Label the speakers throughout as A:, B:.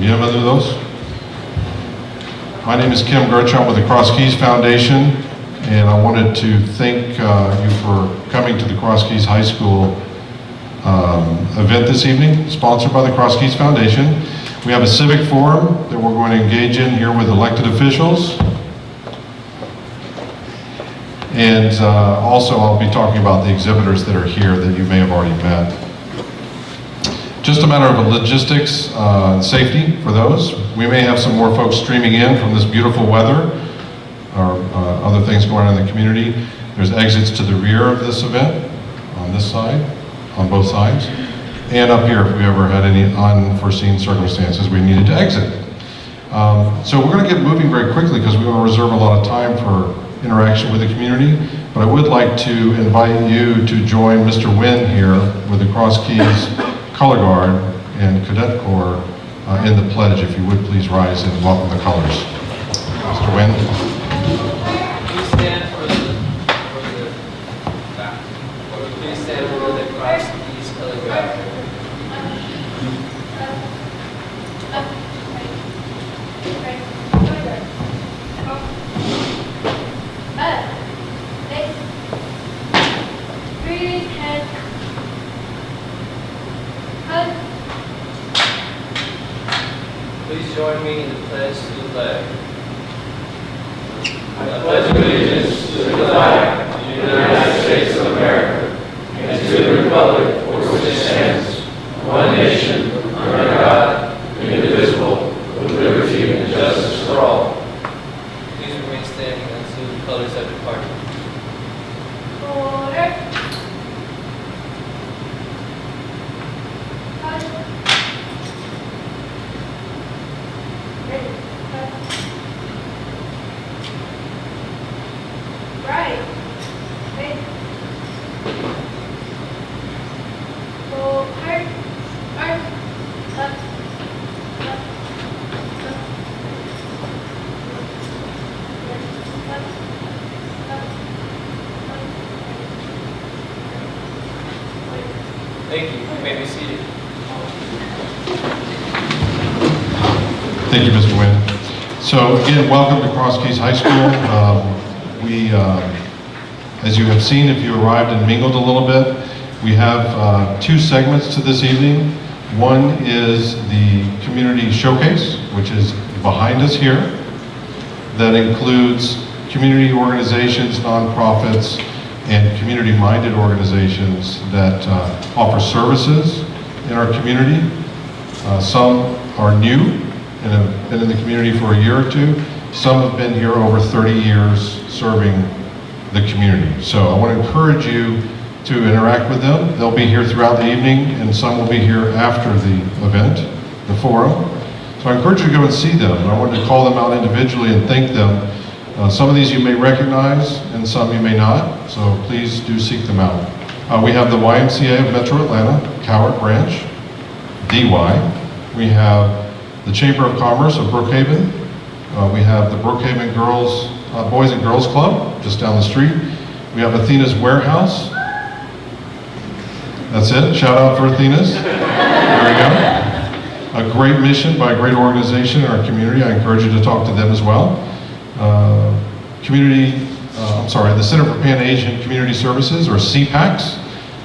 A: Bienvenidos. My name is Kim Gokce. I'm with the Cross Keys Foundation, and I wanted to thank you for coming to the Cross Keys High School event this evening, sponsored by the Cross Keys Foundation. We have a civic forum that we're going to engage in here with elected officials. And also I'll be talking about the exhibitors that are here that you may have already met. Just a matter of logistics and safety for those. We may have some more folks streaming in from this beautiful weather or other things going on in the community. There's exits to the rear of this event on this side, on both sides, and up here if we ever had any unforeseen circumstances we needed to exit. So we're going to get moving very quickly because we want to reserve a lot of time for interaction with the community, but I would like to invite you to join Mr. Wynn here with the Cross Keys Color Guard and Cadet Corps in the pledge. If you would please rise and welcome the colors. Mr. Wynn.
B: Please stand for the back. Please stand for the Cross Keys Color Guard. Please join me in the pledge to the flag. I pledge allegiance to the flag of the United States of America and to the republic for which it stands, one nation, under God, indivisible, with liberty and justice for all. Please remain standing until the colors have departed. Thank you. You may be seated.
A: Thank you, Mr. Wynn. So again, welcome to Cross Keys High School. As you have seen, if you arrived and mingled a little bit, we have two segments to this evening. One is the community showcase, which is behind us here. That includes community organizations, nonprofits, and community-minded organizations that offer services in our community. Some are new and have been in the community for a year or two. Some have been here over 30 years serving the community. So I want to encourage you to interact with them. They'll be here throughout the evening, and some will be here after the event, the forum. So I encourage you to go and see them. I wanted to call them out individually and thank them. Some of these you may recognize, and some you may not, so please do seek them out. We have the YMCA of Metro Atlanta, Cowart Branch, DY. We have the Chamber of Commerce of Brookhaven. We have the Brookhaven Boys and Girls Club, just down the street. We have Athena's Warehouse. That's it, shout out for Athena's. There we go. A great mission by a great organization in our community. I encourage you to talk to them as well. The Center for Pan-Asian Community Services, or CPACS.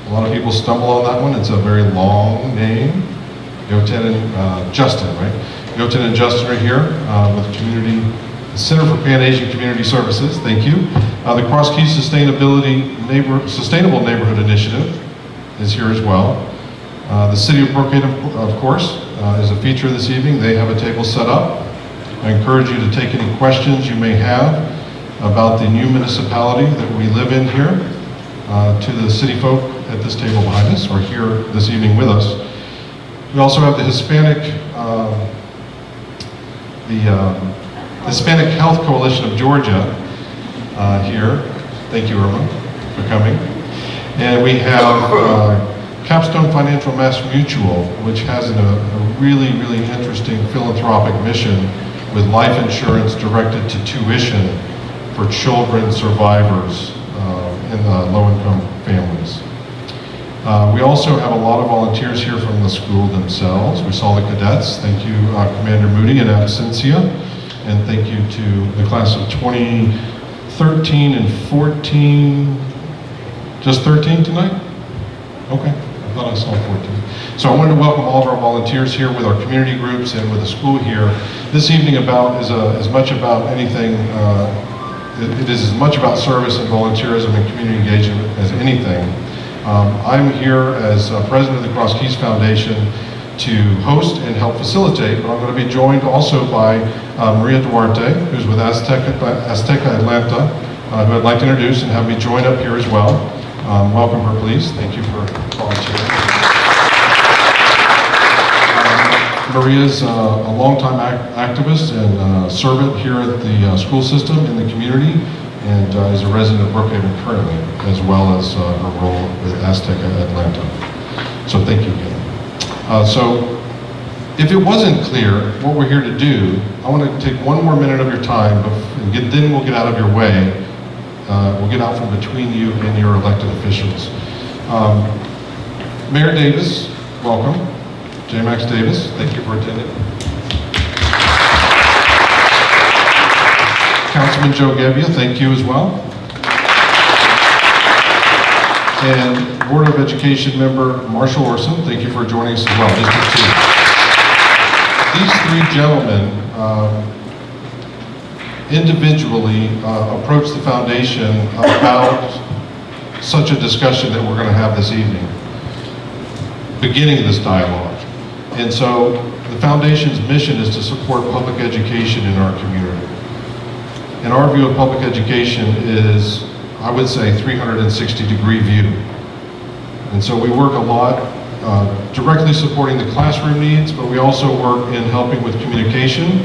A: A lot of people stumble on that one. It's a very long name. Yoten and Justin, right? Yoten and Justin are here with the Center for Pan-Asian Community Services. Thank you. The Cross Keys Sustainable Neighborhood Initiative is here as well. The City of Brookhaven, of course, is a feature this evening. They have a table set up. I encourage you to take any questions you may have about the new municipality that we live in here to the city folk at this table behind us, or here this evening with us. We also have the Hispanic Health Coalition of Georgia here. Thank you, Irma, for coming. And we have Capstone Financial Mass Mutual, which has a really, really interesting philanthropic mission with life insurance directed to tuition for children survivors in low-income families. We also have a lot of volunteers here from the school themselves. We saw the cadets. Thank you, Commander Moody and Absentia. And thank you to the class of 2013 and 14. Just 13 tonight? Okay, I thought I saw 14. So I wanted to welcome all of our volunteers here with our community groups and with the school here. This evening is as much about anything, it is as much about service and volunteerism and community engagement as anything. I'm here as president of the Cross Keys Foundation to host and help facilitate, but I'm going to be joined also by Maria Duarte, who's with Azteca Atlanta, who I'd like to introduce and have me join up here as well. Welcome her, please. Thank you for volunteering. Maria's a longtime activist and servant here at the school system in the community, and is a resident of Brookhaven currently, as well as her role with Azteca Atlanta. So thank you again. So if it wasn't clear what we're here to do, I want to take one more minute of your time, and then we'll get out of your way. We'll get out from between you and your elected officials. Mayor Davis, welcome. J. Max Davis, thank you for attending. Councilman Joe Gebbia, thank you as well. And Board of Education member Marshall Orson, thank you for joining us as well, District 2. These three gentlemen individually approached the foundation about such a discussion that we're going to have this evening, beginning this dialogue. And so the foundation's mission is to support public education in our community. And our view of public education is, I would say, 360-degree view. And so we work a lot directly supporting the classroom needs, but we also work in helping with communication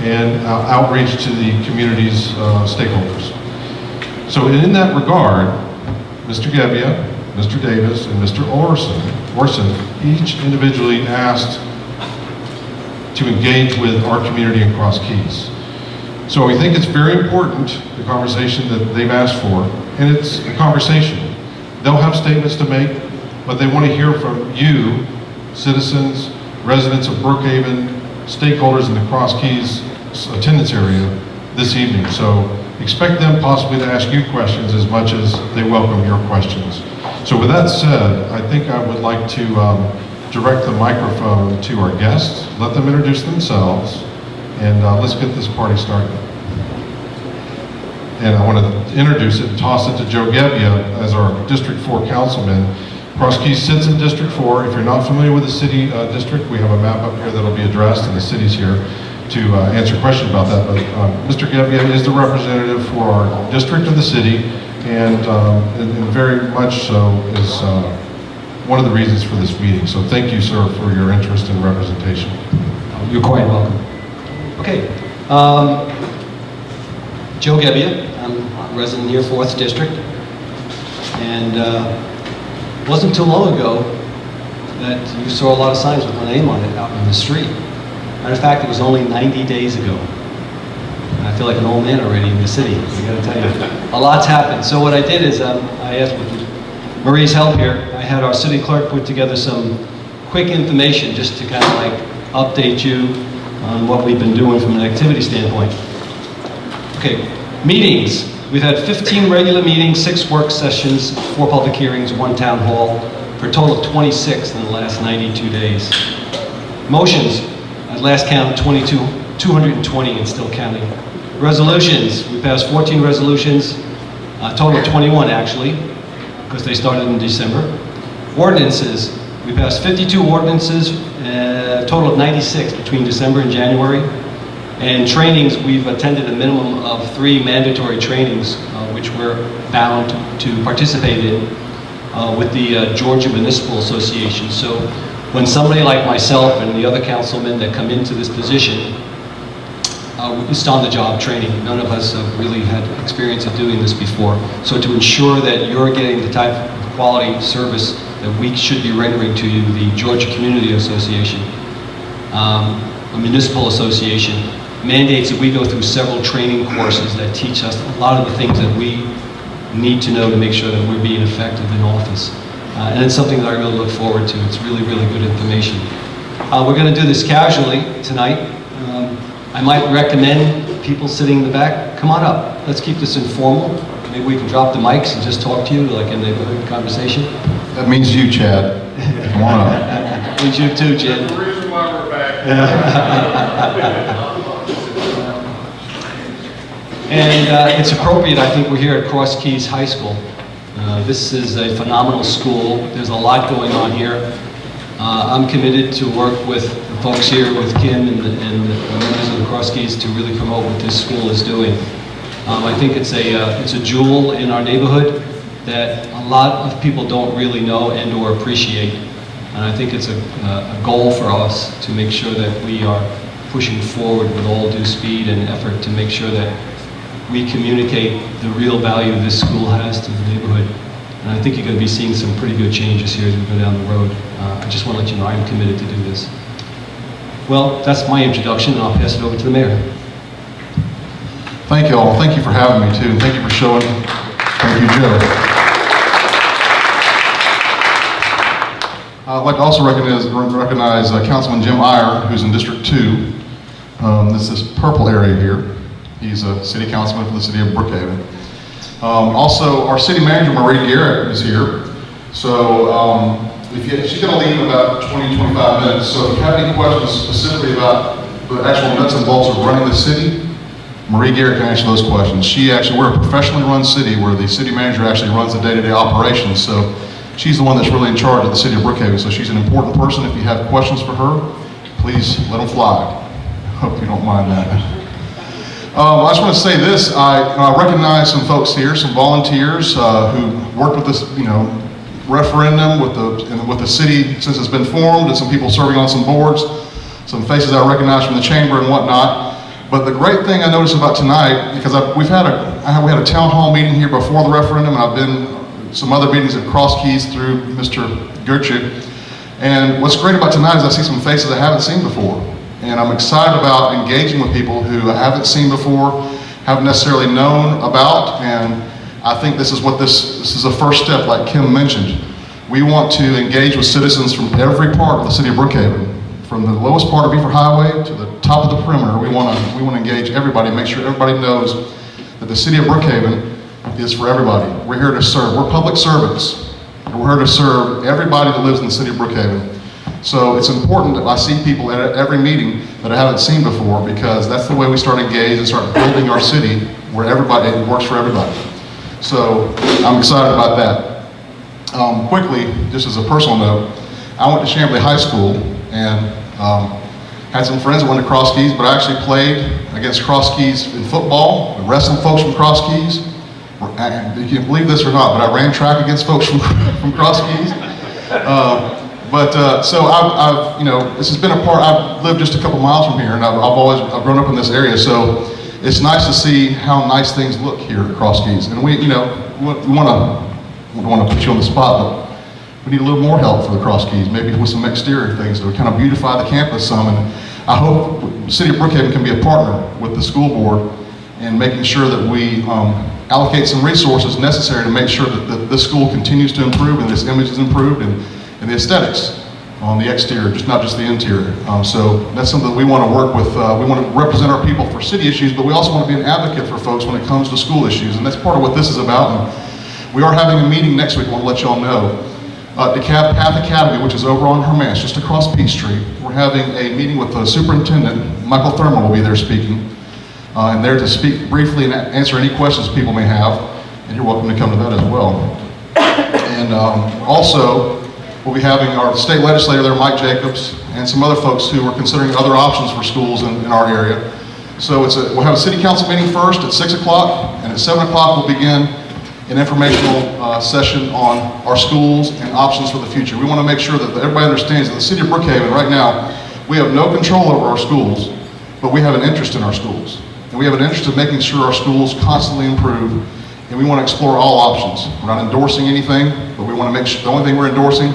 A: and outreach to the community's stakeholders. So in that regard, Mr. Gebbia, Mr. Davis, and Mr. Orson, each individually asked to engage with our community in Cross Keys. So we think it's very important, the conversation that they've asked for, and it's a conversation. They'll have statements to make, but they want to hear from you, citizens, residents of Brookhaven, stakeholders in the Cross Keys attendance area this evening. So expect them possibly to ask you questions as much as they welcome your questions. So with that said, I think I would like to direct the microphone to our guests, let them introduce themselves, and let's get this party started. And I want to introduce it and toss it to Joe Gebbia as our District 4 councilman. Cross Keys sits in District 4. If you're not familiar with the city district, we have a map up here that'll be addressed, and the city's here to answer questions about that. But Mr. Gebbia is the representative for our district of the city, and very much so is one of the reasons for this meeting. So thank you, sir, for your interest and representation.
C: You're quite welcome. Okay, Joe Gebbia, I'm a resident here, 4th District, and it wasn't too long ago that you saw a lot of signs with my name on it out in the street. Matter of fact, it was only 90 days ago. And I feel like an old man already in the city, I gotta tell you. A lot's happened. So what I did is, I asked with Marie's help here, I had our city clerk put together some quick information just to kind of like update you on what we've been doing from an activity standpoint. Okay, meetings. We've had 15 regular meetings, 6 work sessions, 4 public hearings, 1 town hall, for a total of 26 in the last 92 days. Motions, at last count, 220 and still counting. Resolutions, we passed 14 resolutions, a total of 21 actually, because they started in December. Ordinances, we passed 52 ordinances, a total of 96 between December and January. And trainings, we've attended a minimum of 3 mandatory trainings, which we're bound to participate in with the Georgia Municipal Association. So when somebody like myself and the other councilmen that come into this position, it's on-the-job training. None of us have really had experience of doing this before. So to ensure that you're getting the type of quality service that we should be rendering to you, the Georgia Community Association, a municipal association, mandates that we go through several training courses that teach us a lot of the things that we need to know to make sure that we're being effective in office. And it's something that I really look forward to. It's really, really good information. We're going to do this casually tonight. I might recommend people sitting in the back, come on up. Let's keep this informal. Maybe we can drop the mics and just talk to you like a neighborhood conversation.
A: That means you, Chad. Come on up.
C: Means you too, Jed.
B: That's the reason why we're back.
C: And it's appropriate, I think we're here at Cross Keys High School. This is a phenomenal school. There's a lot going on here. I'm committed to work with the folks here, with Kim and the members of the Cross Keys to really promote what this school is doing. I think it's a jewel in our neighborhood that a lot of people don't really know and or appreciate. And I think it's a goal for us to make sure that we are pushing forward with all due speed and effort to make sure that we communicate the real value this school has to the neighborhood. And I think you're going to be seeing some pretty good changes here as we go down the road. I just want to let you know I'm committed to do this. Well, that's my introduction, and I'll pass it over to the mayor.
A: Thank you all. Thank you for having me too. And thank you for showing. Thank you, Joe. I'd like to also recognize Councilman Jim Iyer, who's in District 2. This is purple area here. He's a city councilman for the city of Brookhaven. Also, our city manager, Maria Garrett, is here. So she's going to leave in about 20-25 minutes. So if you have any questions specifically about the actual nuts and bolts of running the city, Maria Garrett can answer those questions. We're a professionally run city where the city manager actually runs the day-to-day operations. So she's the one that's really in charge of the city of Brookhaven. So she's an important person. If you have questions for her, please let them fly. Hope you don't mind that. I just want to say this. I recognize some folks here, some volunteers who worked with this, referendum with the city since it's been formed, and some people serving on some boards, some faces I recognize from the chamber and whatnot. But the great thing I noticed about tonight, because we had a town hall meeting here before the referendum, and I've been some other meetings at Cross Keys through Mr. Gokce. And what's great about tonight is I see some faces I haven't seen before. And I'm excited about engaging with people who I haven't seen before, haven't necessarily known about, and I think this is a first step, like Kim mentioned. We want to engage with citizens from every part of the city of Brookhaven, from the lowest part of Beaver Highway to the top of the perimeter. We want to engage everybody, make sure everybody knows that the city of Brookhaven is for everybody. We're here to serve. We're public servants. We're here to serve everybody that lives in the city of Brookhaven. So it's important that I see people at every meeting that I haven't seen before, because that's the way we start engaged and start building our city where it works for everybody. So I'm excited about that. Quickly, just as a personal note, I went to Chamblee High School and had some friends that went to Cross Keys, but I actually played against Cross Keys in football. We wrestled folks from Cross Keys. You can believe this or not, but I ran track against folks from Cross Keys. So this has been a part. I've lived just a couple miles from here, and I've grown up in this area. So it's nice to see how nice things look here at Cross Keys. And we don't want to put you on the spot, but we need a little more help for the Cross Keys, maybe with some exterior things to kind of beautify the campus some. And I hope the city of Brookhaven can be a partner with the school board in making sure that we allocate some resources necessary to make sure that this school continues to improve and this image is improved and the aesthetics on the exterior, not just the interior. So that's something that we want to work with. We want to represent our people for city issues, but we also want to be an advocate for folks when it comes to school issues, and that's part of what this is about. And we are having a meeting next week. I want to let y'all know. DeKalb Path Academy, which is over on Hermance, just across Peachtree. We're having a meeting with the superintendent. Michael Thurman will be there speaking, and there to speak briefly and answer any questions people may have, and you're welcome to come to that as well. And also, we'll be having our state legislator there, Mike Jacobs, and some other folks who are considering other options for schools in our area. So we'll have a city council meeting first at 6 o'clock, and at 7 o'clock we'll begin an informational session on our schools and options for the future. We want to make sure that everybody understands that the city of Brookhaven right now, we have no control over our schools, but we have an interest in our schools. And we have an interest in making sure our schools constantly improve, and we want to explore all options. We're not endorsing anything, but we want to make sure the only thing we're endorsing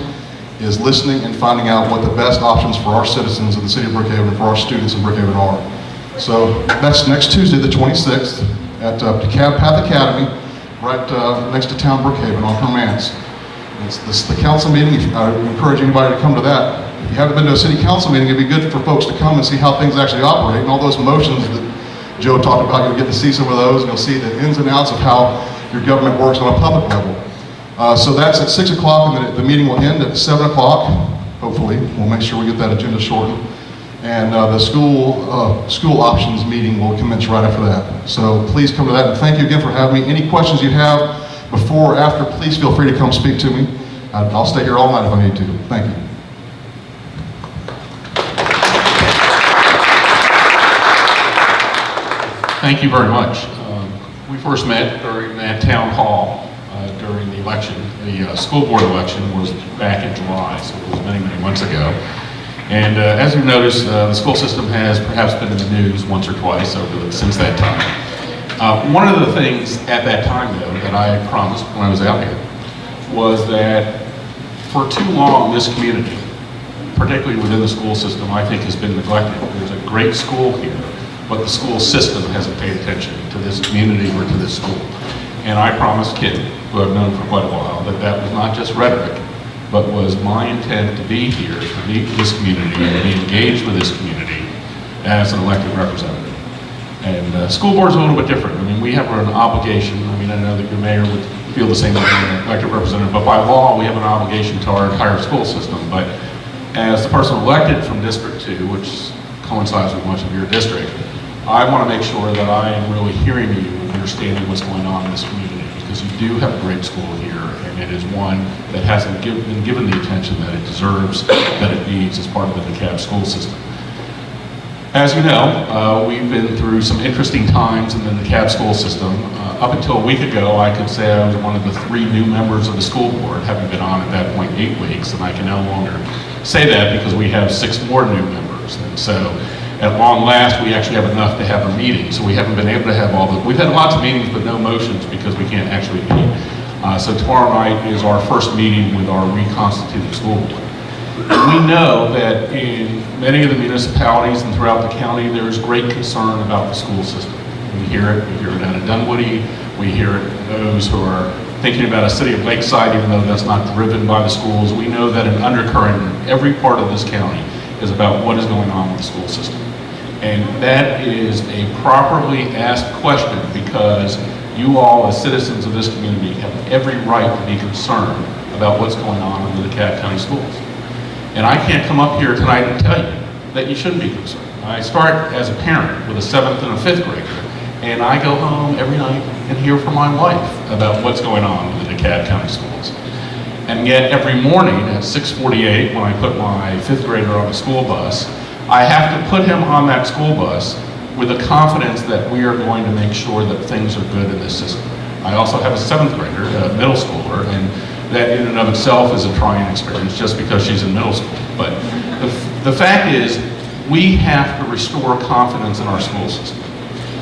A: is listening and finding out what the best options for our citizens in the city of Brookhaven and for our students in Brookhaven are. So that's next Tuesday, the 26th, at DeKalb Path Academy, right next to town Brookhaven on Hermance.
D: It's the council meeting. I encourage anybody to come to that. If you haven't been to a city council meeting, it'd be good for folks to come and see how things actually operate, and all those motions that Joe talked about. You'll get to see some of those, and you'll see the ins and outs of how your government works on a public level. So that's at 6 o'clock, and the meeting will end at 7 o'clock. Hopefully, we'll make sure we get that agenda shortened. And the school options meeting will commence right after that. So please come to that, and thank you again for having me. Any questions you have before or after, please feel free to come speak to me. I'll stay here all night if I need to. Thank you.
E: Thank you very much. We first met during that town hall during the election. The school board election was back in July, so it was many, many months ago. And as you've noticed, the school system has perhaps been in the news once or twice since that time. One of the things at that time, though, that I promised when I was out here was that for too long, this community, particularly within the school system, I think has been neglected. There's a great school here, but the school system hasn't paid attention to this community or to this school. And I promised Kim, who I've known for quite a while, that that was not just rhetoric, but was my intent to be here, to meet with this community, and to be engaged with this community as an elected representative. And school board's a little bit different. I mean, we have an obligation. I mean, I know that your mayor would feel the same way as an elected representative, but by law, we have an obligation to our entire school system. But as the person elected from District 2, which coincides with much of your district, I want to make sure that I am really hearing you and understanding what's going on in this community, because you do have a great school here, and it is one that hasn't been given the attention that it deserves, that it needs as part of the DeKalb school system. As you know, we've been through some interesting times in the DeKalb school system. Up until a week ago, I could say I was one of the 3 new members of the school board, having been on at that point 8 weeks, and I can no longer say that because we have 6 more new members. And so, at long last, we actually have enough to have a meeting, so we haven't been able to have all the, we've had lots of meetings but no motions because we can't actually meet. So tomorrow night is our first meeting with our reconstituted school board. We know that in many of the municipalities and throughout the county, there is great concern about the school system. We hear it out of Dunwoody, we hear it from those who are thinking about a city of Lakeside, even though that's not driven by the schools. We know that an undercurrent in every part of this county is about what is going on with the school system. And that is a properly asked question, because you all as citizens of this community have every right to be concerned about what's going on in the DeKalb County schools. And I can't come up here tonight and tell you that you shouldn't be concerned. I start as a parent with a 7th and a 5th grader, and I go home every night and hear from my wife about what's going on with the DeKalb County schools. And yet every morning at 6:48, when I put my 5th grader on the school bus, I have to put him on that school bus with the confidence that we are going to make sure that things are good in this system. I also have a 7th grader, a middle schooler, and that in and of itself is a trying experience just because she's in middle school. But the fact is, we have to restore confidence in our school system.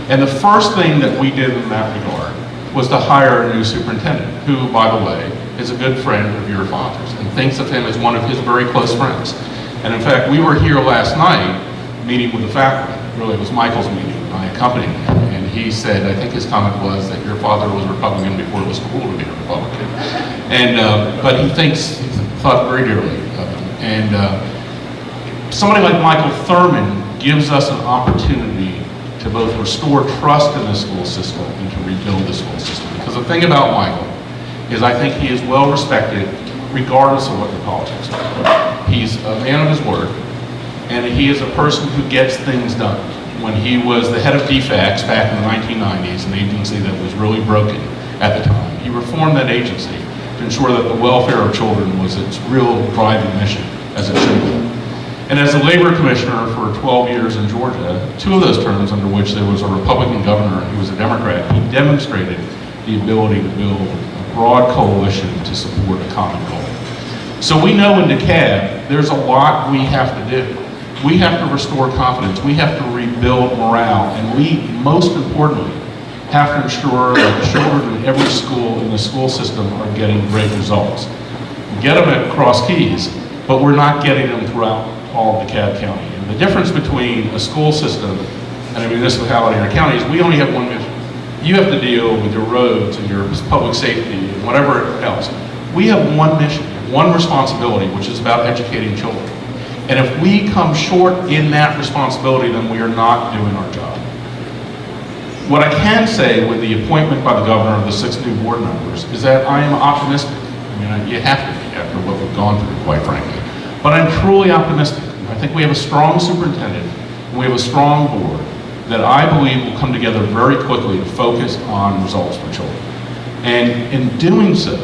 E: And the first thing that we did in that regard was to hire a new superintendent, who, by the way, is a good friend of your father's and thinks of him as one of his very close friends. And in fact, we were here last night meeting with the faculty. Really, it was Michael's meeting. I accompanied him, and he said, I think his comment was that your father was a Republican before it was cool to be a Republican. And but he thought very dearly of him. And somebody like Michael Thurman gives us an opportunity to both restore trust in the school system and to rebuild the school system. Because the thing about Michael is I think he is well respected regardless of what your politics are. He's a man of his word, and he is a person who gets things done. When he was the head of DFACS back in the 1990s, an agency that was really broken at the time, he reformed that agency to ensure that the welfare of children was its real driving mission, as it should be. And as a labor commissioner for 12 years in Georgia, 2 of those terms under which there was a Republican governor and he was a Democrat, he demonstrated the ability to build a broad coalition to support a common goal. So we know in DeKalb, there's a lot we have to do. We have to restore confidence. We have to rebuild morale. And we, most importantly, have to ensure that children in every school in the school system are getting great results. We get them at Cross Keys, but we're not getting them throughout all of DeKalb County. And the difference between a school system and a municipality or a county is we only have one mission. You have to deal with your roads and your public safety and whatever else. We have one mission, one responsibility, which is about educating children. And if we come short in that responsibility, then we are not doing our job. What I can say with the appointment by the governor of the 6 new board members is that I am optimistic. I mean, you have to be after what we've gone through, quite frankly. But I'm truly optimistic. I think we have a strong superintendent, and we have a strong board that I believe will come together very quickly to focus on results for children. And in doing so,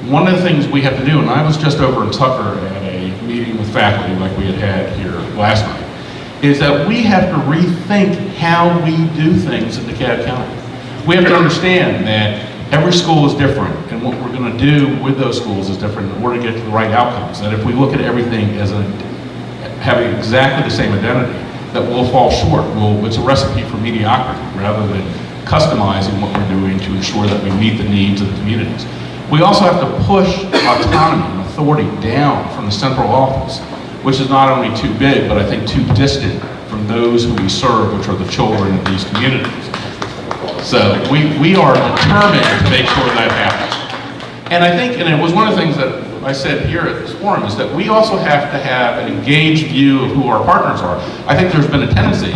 E: one of the things we have to do, and I was just over in Tucker at a meeting with faculty like we had here last night, is that we have to rethink how we do things in DeKalb County. We have to understand that every school is different, and what we're going to do with those schools is different in order to get to the right outcomes. That if we look at everything as having exactly the same identity, that we'll fall short. It's a recipe for mediocrity rather than customizing what we're doing to ensure that we meet the needs of the communities. We also have to push autonomy and authority down from the central office, which is not only too big, but I think too distant from those who we serve, which are the children of these communities. So we are determined to make sure that happens. And I think, and it was one of the things that I said here at this forum, is that we also have to have an engaged view of who our partners are. I think there's been a tendency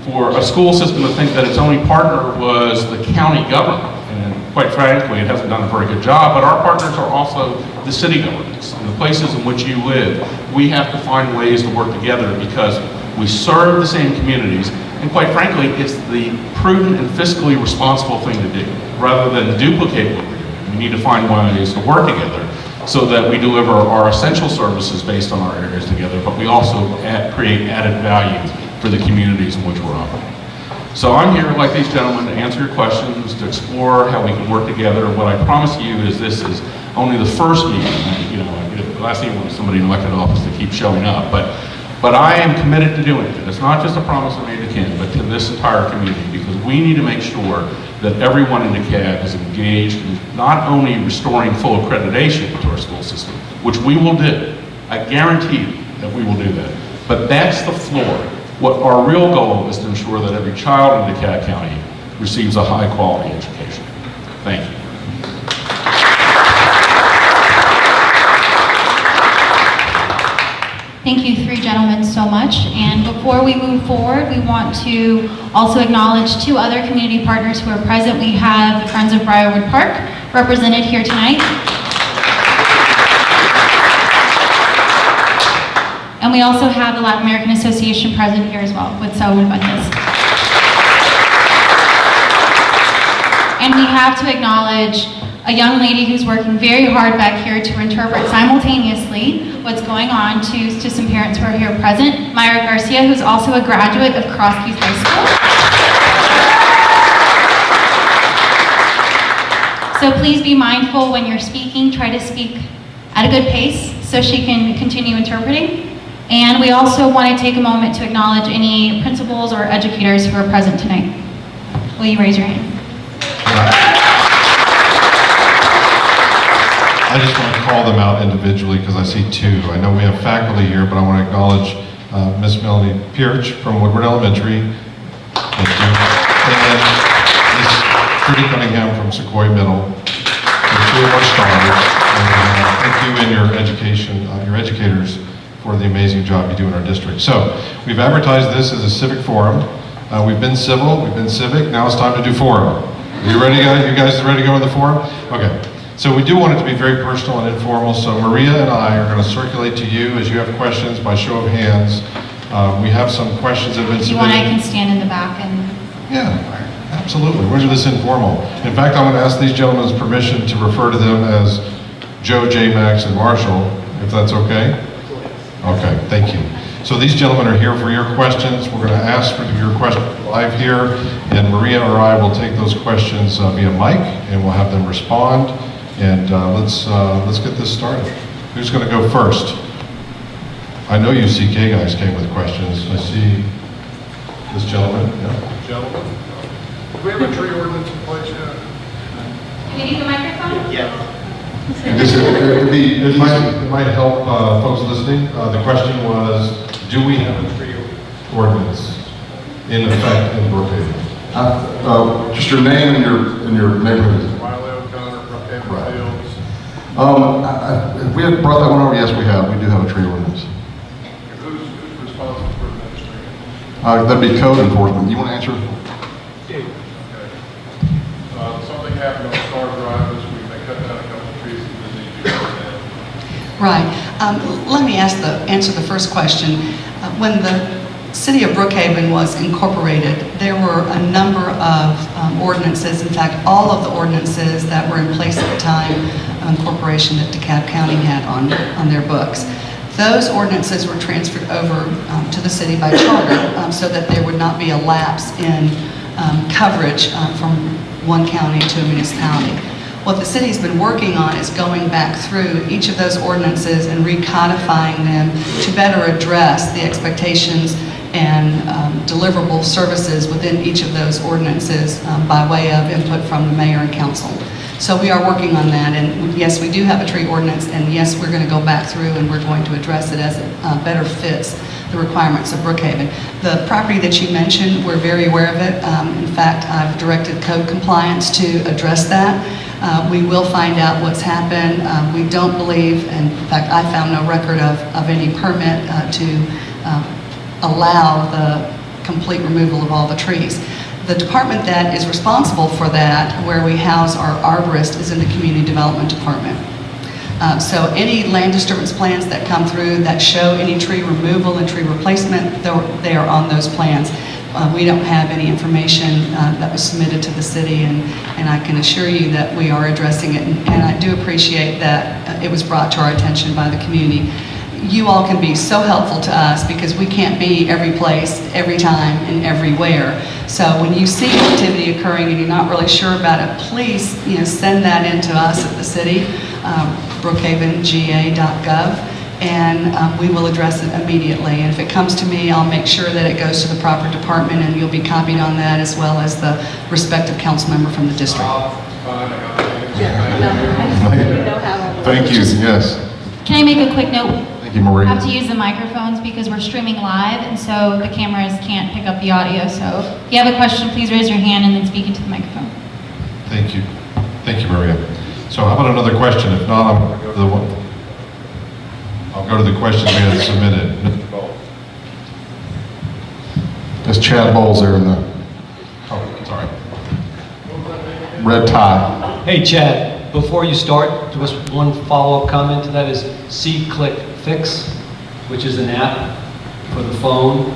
E: for a school system to think that its only partner was the county government. And quite frankly, it hasn't done a very good job, but our partners are also the city governments and the places in which you live. We have to find ways to work together because we serve the same communities, and quite frankly, it's the prudent and fiscally responsible thing to do. Rather than duplicate what we're doing, we need to find ways to work together so that we deliver our essential services based on our areas together, but we also create added value for the communities in which we're operating. So I'm here, like these gentlemen, to answer your questions, to explore how we can work together. What I promise you is this is only the first meeting. The last thing I want is somebody in elected office to keep showing up, but I am committed to doing it. It's not just a promise I made to Kim, but to this entire community, because we need to make sure that everyone in DeKalb is engaged in not only restoring full accreditation to our school system, which we will do. I guarantee you that we will do that. But that's the floor. What our real goal is to ensure that every child in DeKalb County receives a high quality education. Thank you.
F: Thank you 3 gentlemen so much. And before we move forward, we want to also acknowledge 2 other community partners who are present. We have the Friends of Briarwood Park represented here tonight. And we also have the Latin American Association present here as well with Saul Bundes. And we have to acknowledge a young lady who's working very hard back here to interpret simultaneously what's going on to some parents who are here present. Maria Garcia, who's also a graduate of Cross Keys High School. So please be mindful when you're speaking. Try to speak at a good pace so she can continue interpreting. And we also want to take a moment to acknowledge any principals or educators who are present tonight. Will you raise your hand?
A: I just want to call them out individually because I see 2. I know we have faculty here, but I want to acknowledge Miss Melanie Pierce from Woodward Elementary. Thank you. And Miss Trudy Cunningham from Sequoia Middle. And 2 of our stars. And thank you and your educators for the amazing job you do in our district. So we've advertised this as a civic forum. We've been civil, we've been civic. Now it's time to do forum. Are you ready, guys? You guys ready to go in the forum? Okay. So we do want it to be very personal and informal, so Maria and I are going to circulate to you as you have questions by show of hands. We have some questions that have been
F: If you
A: submitted.
F: want, I can stand in the back and...
A: Yeah, absolutely. We're going to do this informal. In fact, I'm going to ask these gentlemen's permission to refer to them as Joe, J, Max, and Marshall, if that's okay? Okay, thank you. So these gentlemen are here for your questions. We're going to ask for your questions live here, and Maria or I will take those questions via mic, and we'll have them respond. And let's get this started. Who's going to go first? I know you CK guys came with questions. I see this gentleman. Yeah.
D: Gentlemen, do we have a tree ordinance in place yet?
F: Can you use the microphone?
B: Yes.
A: It might help folks listening. The question was, do we have a tree ordinance in effect in Brookhaven?
D: Just your name and your neighborhood.
G: Wiley O'Connor, Brookhaven
A: Right.
G: Fields.
D: If we had brought that one over, yes, we have. We do have a tree ordinance.
G: Who's responsible for administering it?
D: That'd be code enforcement. You want to answer?
G: Okay. Something happened on Star Drive this week. They cut down a couple of trees that need to be cut down.
H: Right. Let me answer the first question. When the City of Brookhaven was incorporated, there were a number of ordinances, in fact, all of the ordinances that were in place at the time of incorporation that DeKalb County had on their books. Those ordinances were transferred over to the city by charter so that there would not be a lapse in coverage from one county to a municipality. What the city's been working on is going back through each of those ordinances and recodifying them to better address the expectations and deliverable services within each of those ordinances by way of input from the mayor and council. So we are working on that, and yes, we do have a tree ordinance, and yes, we're going to go back through and we're going to address it as it better fits the requirements of Brookhaven. The property that you mentioned, we're very aware of it. In fact, I've directed code compliance to address that. We will find out what's happened. We don't believe, and in fact, I found no record of any permit to allow the complete removal of all the trees. The department that is responsible for that, where we house our arborist, is in the Community Development Department. So any land disturbance plans that come through that show any tree removal and tree replacement, they are on those plans. We don't have any information that was submitted to the city, and I can assure you that we are addressing it, and I do appreciate that it was brought to our attention by the community. You all can be so helpful to us because we can't be every place, every time, and everywhere. So when you see activity occurring and you're not really sure about it, please send that in to us at the city, brookhavenga.gov, and we will address it immediately. And if it comes to me, I'll make sure that it goes to the proper department, and you'll be copied on that, as well as the respective council member from the district.
D: Thank you, yes.
F: Can I make a quick note?
D: Thank you, Maria.
F: We have to use the microphones because we're streaming live, and so the cameras can't pick up the audio. So if you have a question, please raise your hand and then speak into the microphone.
A: Thank you. Thank you, Maria. So how about another question? If not, I'll go to the questions we had submitted.
D: There's Chad Bowles there in the
A: Oh, sorry.
D: red tie.
C: Hey, Chad, before you start, just one follow-up comment to that is C-Click Fix, which is an app for the phone.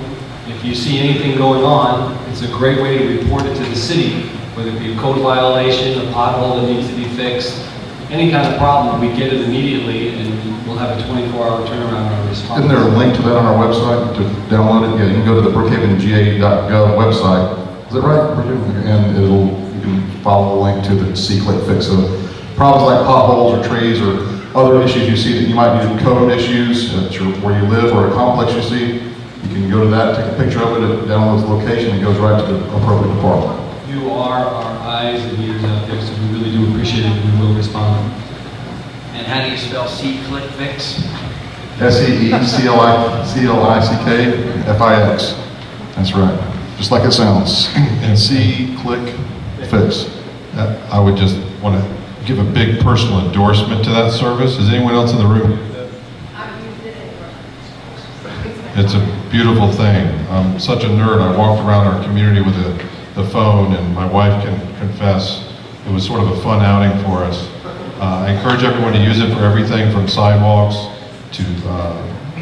C: If you see anything going on, it's a great way to report it to the city, whether it be a code violation, a pothole that needs to be fixed, any kind of problem, we get it immediately, and we'll have a 24-hour turnaround on our response.
D: Isn't there a link to that on our website to download it? Yeah, you can go to the brookhavenga.gov website. Is that right? And you can follow the link to the C-Click Fix. So problems like potholes or trees or other issues you see that you might need, code issues where you live or a complex you see, you can go to that, take a picture of it, it downloads the location, and goes right to the appropriate department.
C: You are our eyes and ears out there, so we really do appreciate it, and we will respond.
I: And how do you spell C-Click Fix?
D: SEECLICK FIX. That's right. Just like it sounds. And C-Click Fix.
A: I would just want to give a big personal endorsement to that service. Is anyone else in the room? It's a beautiful thing. I'm such a nerd. I walked around our community with the phone, and my wife can confess it was sort of a fun outing for us. I encourage everyone to use it for everything from sidewalks to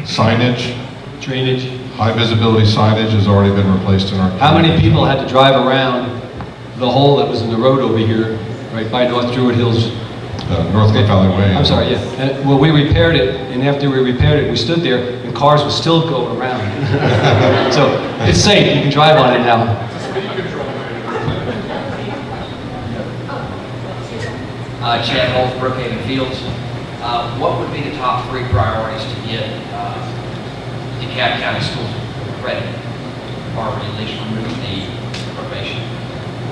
A: signage.
C: Drainage.
A: High visibility signage has already been replaced in our community.
C: How many people had to drive around the hole that was in the road over here, right by North Druid Hills?
A: North Lake Valley Way.
C: I'm sorry, yeah. And, well, we repaired it, and after we repaired it, we stood there, and cars were still going around. So it's safe. You can drive on it now.
I: Chad Bowles, Brookhaven Fields. What would be the top 3 priorities to get DeKalb County schools ready, or at least remove the probation?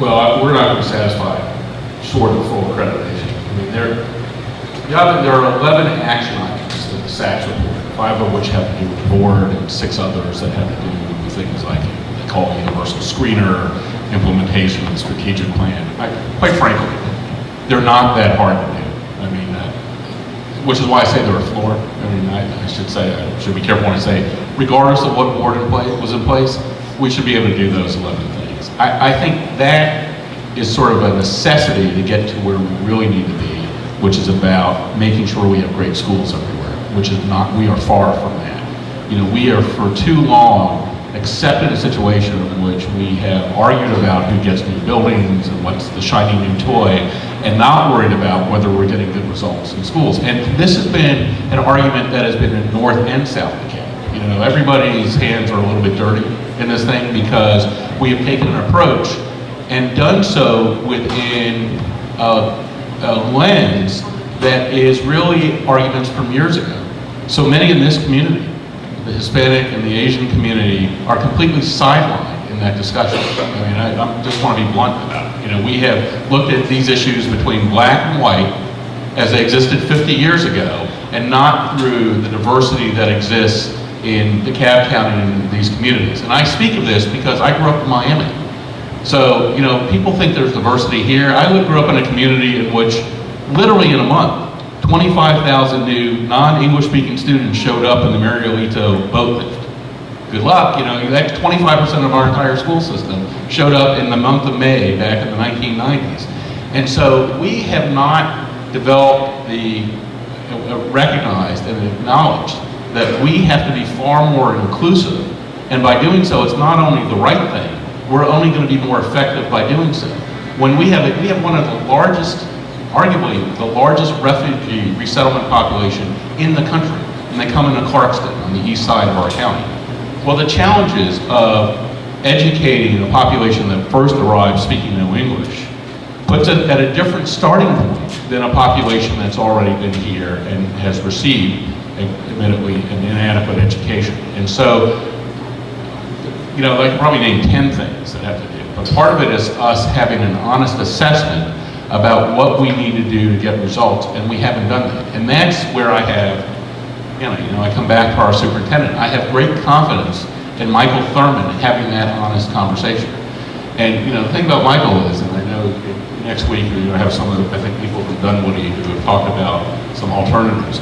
E: Well, we're not going to be satisfied short of full accreditation. I mean, there are 11 action items in the SACS report, 5 of which have to do with the board, and 6 others that have to do with things like they call it universal screener, implementation, strategic plan. Quite frankly, they're not that hard to do. I mean, which is why I say they're a floor. I mean, I should be careful when I say, regardless of what board was in place, we should be able to do those 11 things. I think that is sort of a necessity to get to where we really need to be, which is about making sure we have great schools everywhere, which is not, we are far from that. You know, we are for too long accepted a situation in which we have argued about who gets new buildings and what's the shiny new toy, and not worried about whether we're getting good results in schools. And this has been an argument that has been in North and South DeKalb. You know, everybody's hands are a little bit dirty in this thing because we have taken an approach and done so within a lens that is really arguments from years ago. So many in this community, the Hispanic and the Asian community, are completely sidelined in that discussion. I mean, I just want to be blunt about it. You know, we have looked at these issues between black and white as they existed 50 years ago, and not through the diversity that exists in DeKalb County and in these communities. And I speak of this because I grew up in Miami. So, you know, people think there's diversity here. I grew up in a community in which, literally in a month, 25,000 new non-English speaking students showed up in the Mariolito boat lift. Good luck, you know, that's 25% of our entire school system showed up in the month of May back in the 1990s. And so we have not developed recognized and acknowledged that we have to be far more inclusive. And by doing so, it's not only the right thing, we're only going to be more effective by doing so. When we have one of the largest, arguably the largest refugee resettlement population in the country, and they come into Clarkston on the east side of our county. Well, the challenges of educating a population that first arrived speaking no English puts it at a different starting point than a population that's already been here and has received, admittedly, an inadequate education. And so, you know, I can probably name 10 things that have to do, but part of it is us having an honest assessment about what we need to do to get results, and we haven't done that. And that's where I have, you know, I come back to our superintendent. I have great confidence in Michael Thurman having that honest conversation. And, you know, the thing about Michael is, and I know next week we're going to have some of the, I think, people from Dunwoody who have talked about some alternatives.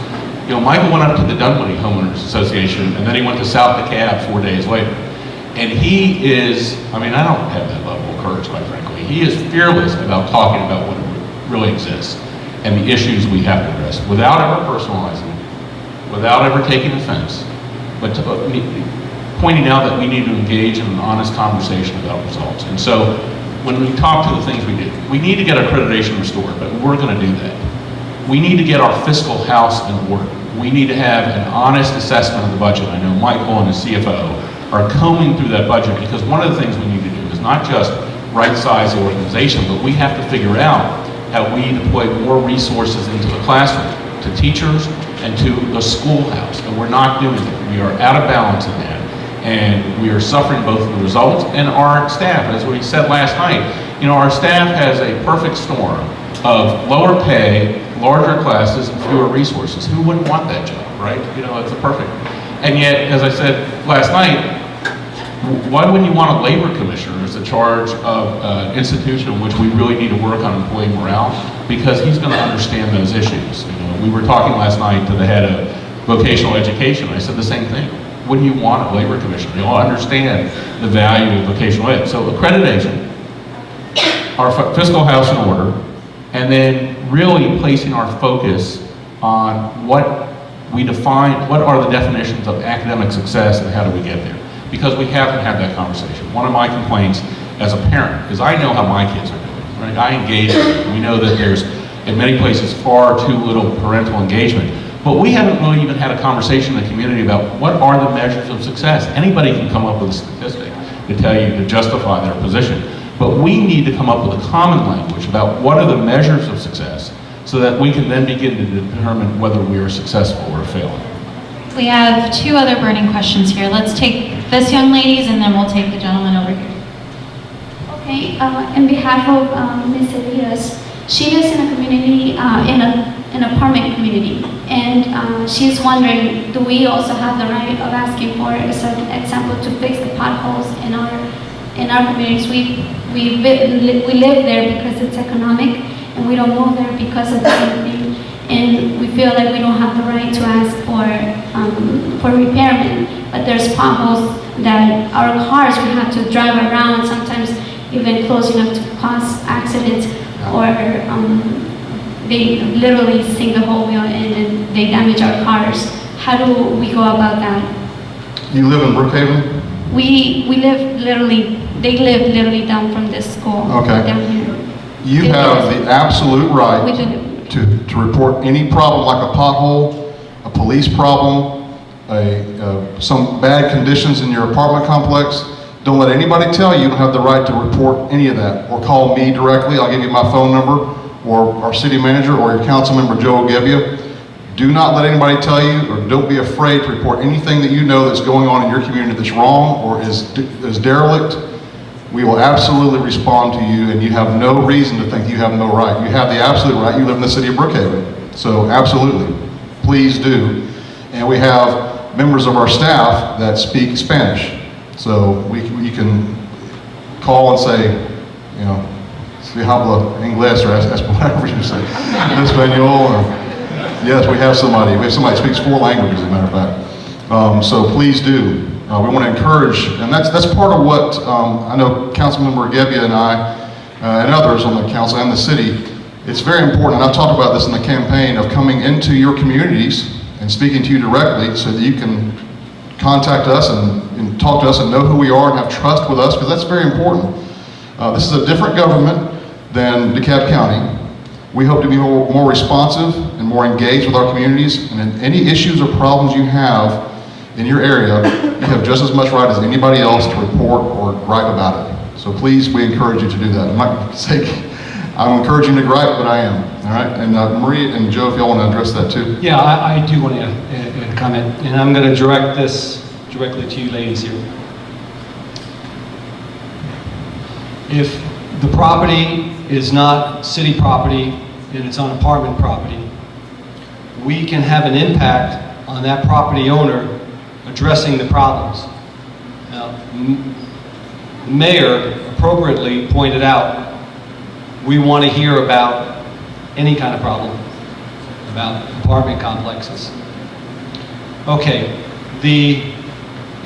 E: You know, Michael went up to the Dunwoody Homeowners Association, and then he went to South DeKalb 4 days later. And he is, I mean, I don't have that level of courage, quite frankly. He is fearless about talking about what really exists and the issues we have to address without ever personalizing it, without ever taking offense, but pointing out that we need to engage in an honest conversation about results. And so when we talk to the things we need to get accreditation restored, but we're going to do that. We need to get our fiscal house in order. We need to have an honest assessment of the budget. I know Michael and his CFO are combing through that budget, because one of the things we need to do is not just right-size the organization, but we have to figure out how we deploy more resources into the classroom, to teachers and to the schoolhouse, and we're not doing it. We are out of balance in that, and we are suffering both the results and our staff. As we said last night, you know, our staff has a perfect storm of lower pay, larger classes, and fewer resources. Who wouldn't want that job, right? You know, it's a perfect. And yet, as I said last night, why wouldn't you want a labor commissioner as the charge of an institution in which we really need to work on employee morale? Because he's going to understand those issues. You know, we were talking last night to the head of vocational education. I said the same thing. Wouldn't you want a labor commissioner? You'll understand the value of vocational ed. So accreditation, our fiscal house in order, and then really placing our focus on what we define, what are the definitions of academic success and how do we get there? Because we haven't had that conversation. One of my complaints as a parent is I know how my kids are doing, right? I engage with them. We know that there's, in many places, far too little parental engagement. But we haven't really even had a conversation in the community about what are the measures of success. Anybody can come up with a statistic to tell you, to justify their position. But we need to come up with a common language about what are the measures of success so that we can then begin to determine whether we are successful or failing.
F: We have two other burning questions here. Let's take this young lady's, and then we'll take the gentleman over here.
J: Okay, on behalf of Ms. Elias, she lives in a community, in an apartment community, and she's wondering, do we also have the right of asking for, as an example, to fix the potholes in our communities? We live there because it's economic, and we don't move there because of the same thing. and we feel like we don't have the right to ask for repairment. But there's potholes that our cars, we have to drive around, sometimes even close enough to cause accidents, or they literally sink the whole wheel in and they damage our cars. How do we go about that?
D: You live in Brookhaven?
J: We live literally, they live literally down from this school.
D: Okay.
J: Down here.
D: You
J: They
D: have
J: live-
D: the absolute right
J: We do.
D: to report any problem like a pothole, a police problem, some bad conditions in your apartment complex. Don't let anybody tell you you don't have the right to report any of that. Or call me directly, I'll give you my phone number, or our city manager, or your council member, Joe Gebbia. Do not let anybody tell you, or don't be afraid to report anything that you know that's going on in your community that's wrong or is derelict. We will absolutely respond to you, and you have no reason to think you have no right. You have the absolute right. You live in the city of Brookhaven. So absolutely, please do. And we have members of our staff that speak Spanish. So you can call and say, you know, si habla inglés, or whatever you say, Espanol, or, yes, we have somebody who speaks 4 languages, as a matter of fact. So please do. We want to encourage, and that's part of what I know Councilmember Gebbia and I, and others on the council and the city, it's very important, and I've talked about this in the campaign, of coming into your communities and speaking to you directly so that you can contact us and talk to us and know who we are and have trust with us, because that's very important. This is a different government than DeKalb County. We hope to be more responsive and more engaged with our communities, and in any issues or problems you have in your area, you have just as much right as anybody else to report or write about it. So please, we encourage you to do that. I'm not going to say I'm encouraging you to gripe, but I am. All right, and Maria and Joe, if y'all want to address that too.
C: Yeah, I do want to comment, and I'm going to direct this directly to you ladies here. If the property is not city property and it's on apartment property, we can have an impact on that property owner addressing the problems. Now, the mayor appropriately pointed out we want to hear about any kind of problem about apartment complexes. Okay, the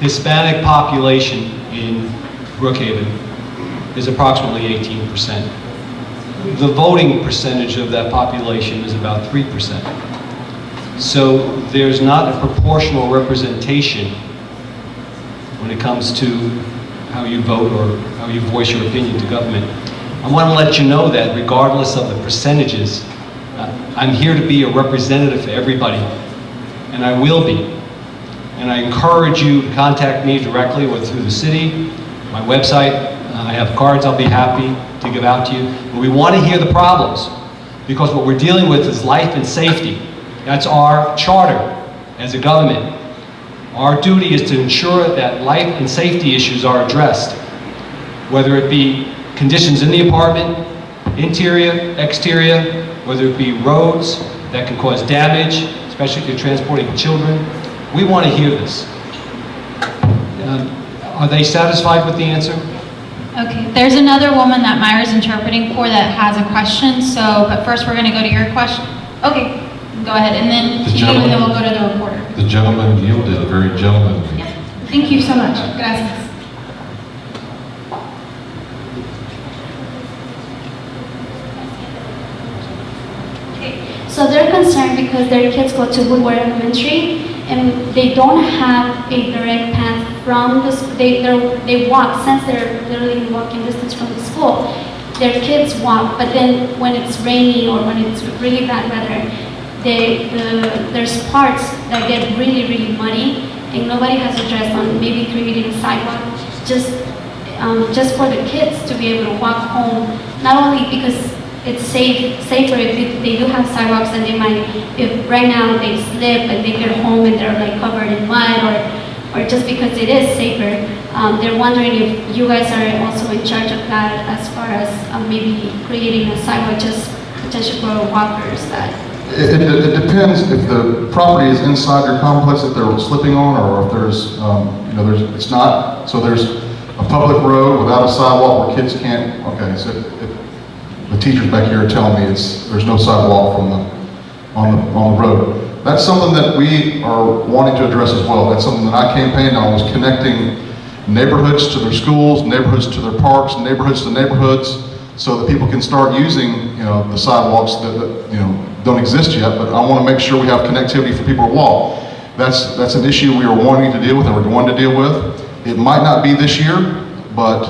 C: Hispanic population in Brookhaven is approximately 18%. The voting percentage of that population is about 3%. So there's not a proportional representation when it comes to how you vote or how you voice your opinion to government. I want to let you know that regardless of the percentages, I'm here to be a representative for everybody, and I will be. And I encourage you to contact me directly or through the city, my website. I have cards I'll be happy to give out to you. But we want to hear the problems, because what we're dealing with is life and safety. That's our charter as a government. Our duty is to ensure that life and safety issues are addressed, whether it be conditions in the apartment, interior, exterior, whether it be roads that can cause damage, especially if you're transporting children. We want to hear this. Are they satisfied with the answer?
F: Okay, there's another woman that Myra's interpreting for that has a question, so, but first we're going to go to your question. Okay, go ahead, and then to you, and then we'll go to the reporter.
A: The gentleman yielded, very gentlemanly.
F: Yes. Thank you so much. Gracias.
J: So they're concerned because their kids go to Woodward Elementary and they don't have a direct path from the they walk, since they're literally walking distance from the school. Their kids walk, but then when it's rainy or when it's really bad weather, there's parts that get really, really muddy, and nobody has addressed on maybe creating a sidewalk just for the kids to be able to walk home, not only because it's safer if they do have sidewalks, and they might, if right now they slip and they get home and they're like covered in mud, or just because it is safer. They're wondering if you guys are also in charge of that, as far as maybe creating a sidewalk just potentially for walkers. That
D: it depends if the property is inside your complex that they're slipping on, or if there's, it's not. So there's a public road without a sidewalk where kids can't. Okay, so the teachers back here are telling me there's no sidewalk from on the road. That's something that we are wanting to address as well. That's something that I campaigned on, was connecting neighborhoods to their schools, neighborhoods to their parks, neighborhoods to neighborhoods, so that people can start using, the sidewalks that don't exist yet. But I want to make sure we have connectivity for people to walk. That's an issue we are wanting to deal with, and we're going to deal with. It might not be this year, but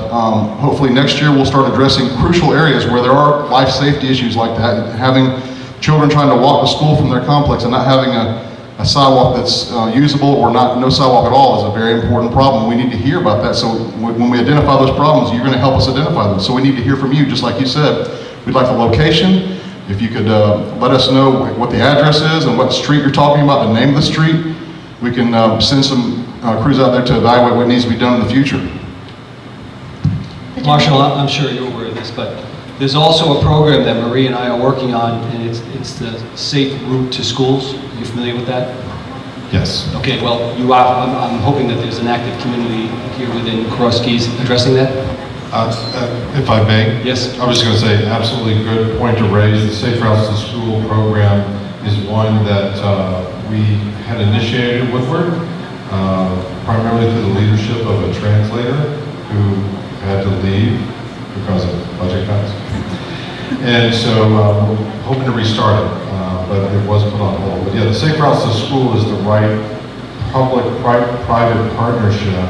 D: hopefully next year we'll start addressing crucial areas where there are life safety issues like that. And having children trying to walk to school from their complex and not having a sidewalk that's usable, or no sidewalk at all, is a very important problem. We need to hear about that. So when we identify those problems, you're going to help us identify them. So we need to hear from you, just like you said. We'd like the location. If you could let us know what the address is and what street you're talking about, the name of the street, we can send some crews out there to evaluate what needs to be done in the future.
C: Marshall, I'm sure you're aware of this, but there's also a program that Marie and I are working on, and it's the Safe Route to Schools. Are you familiar with that?
A: Yes.
C: Okay, well, you are. I'm hoping that there's an active community here within Cross Keys addressing that.
A: If I may?
C: Yes.
A: I was going to say, absolutely good point to raise. The Safe Routes to School program is one that we had initiated at Woodward, primarily through the leadership of a translator who had to leave because of budget cuts. And so we're hoping to restart it, but it was put on hold. But yeah, the Safe Routes to School is the right public-private partnership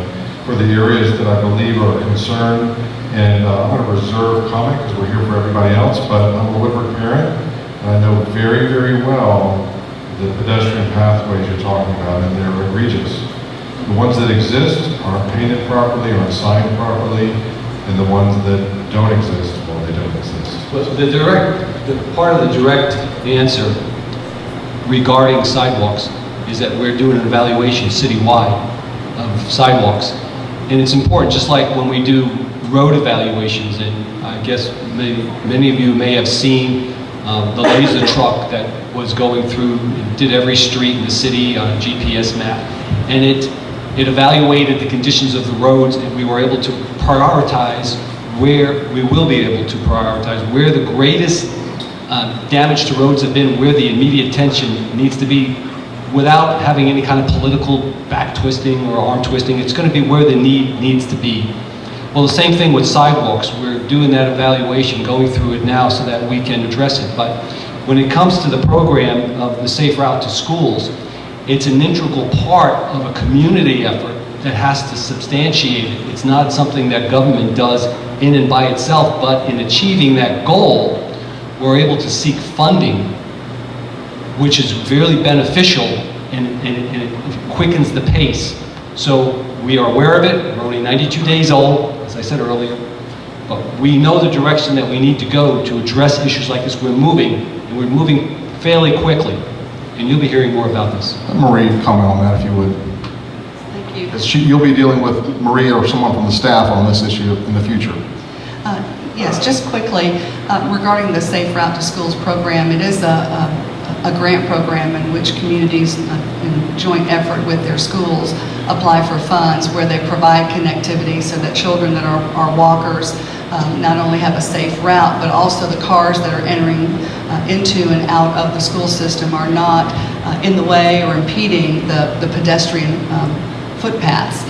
A: for the areas that I believe are concerned. And I'm going to reserve comment because we're here for everybody else, but I'm a Woodward parent, and I know very, very well the pedestrian pathways you're talking about, and they're egregious. The ones that exist aren't painted properly, aren't signed properly, and the ones that don't exist, well, they don't exist.
C: Well, the part of the direct answer regarding sidewalks is that we're doing an evaluation citywide of sidewalks. And it's important, just like when we do road evaluations, and I guess many of you may have seen the laser truck that was going through and did every street in the city on a GPS map. And it evaluated the conditions of the roads, and we were able to prioritize where we will be able to prioritize where the greatest damage to roads have been, where the immediate attention needs to be, without having any kind of political back twisting or arm twisting. It's going to be where the need needs to be. Well, the same thing with sidewalks. We're doing that evaluation, going through it now so that we can address it. But when it comes to the program of the Safe Route to Schools, it's an integral part of a community effort that has to substantiate it. It's not something that government does in and by itself, but in achieving that goal, we're able to seek funding, which is very beneficial and it quickens the pace. So we are aware of it. We're only 92 days old, as I said earlier, but we know the direction that we need to go to address issues like this. We're moving, and we're moving fairly quickly, and you'll be hearing more about this.
D: Let Marie comment on that, if you would.
H: Thank you.
D: You'll be dealing with Maria or someone from the staff on this issue in the future.
H: Yes, just quickly, regarding the Safe Route to Schools program, it is a grant program in which communities, in joint effort with their schools, apply for funds where they provide connectivity so that children that are walkers not only have a safe route, but also the cars that are entering into and out of the school system are not in the way or impeding the pedestrian footpaths.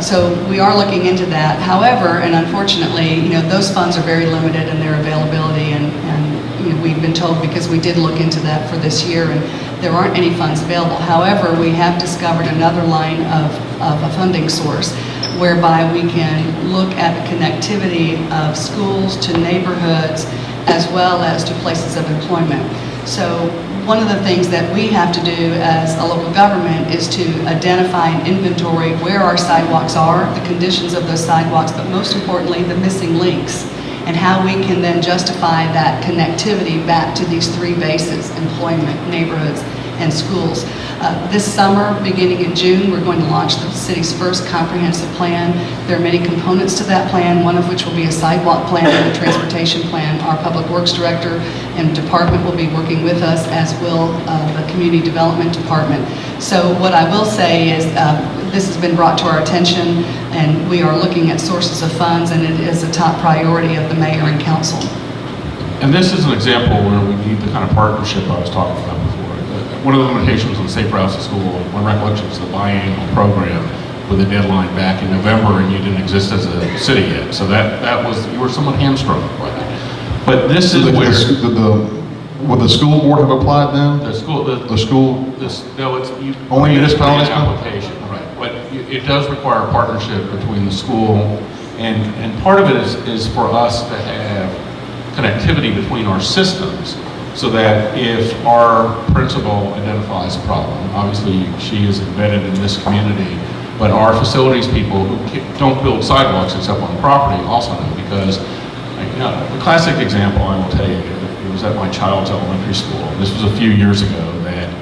H: So we are looking into that. However, and unfortunately, those funds are very limited in their availability, and we've been told, because we did look into that for this year, and there aren't any funds available. However, we have discovered another line of a funding source whereby we can look at the connectivity of schools to neighborhoods as well as to places of employment. So one of the things that we have to do as a local government is to identify and inventory where our sidewalks are, the conditions of those sidewalks, but most importantly, the missing links, and how we can then justify that connectivity back to these three bases: employment, neighborhoods, and schools. This summer, beginning in June, we're going to launch the city's first comprehensive plan. There are many components to that plan, one of which will be a sidewalk plan and a transportation plan. Our Public Works Director and department will be working with us, as will the Community Development Department. So what I will say is this has been brought to our attention, and we are looking at sources of funds, and it is a top priority of the mayor and council.
E: And this is an example where we need the kind of partnership I was talking about before. one of the limitations on Safe Routes to School, one recollection is the biannual program with a deadline back in November, and you didn't exist as a city yet. So that was, you were somewhat hamstrung by that. But this is where...
D: Would the school board have applied then?
E: The school... No, it's...
D: Only municipalities?
E: Application, right. But it does require a partnership between the school, and part of it is for us to have connectivity between our systems, so that if our principal identifies a problem, obviously she is embedded in this community, but our facilities people who don't build sidewalks except on property also know, because the classic example I will tell you, it was at my child's elementary school. This was a few years ago that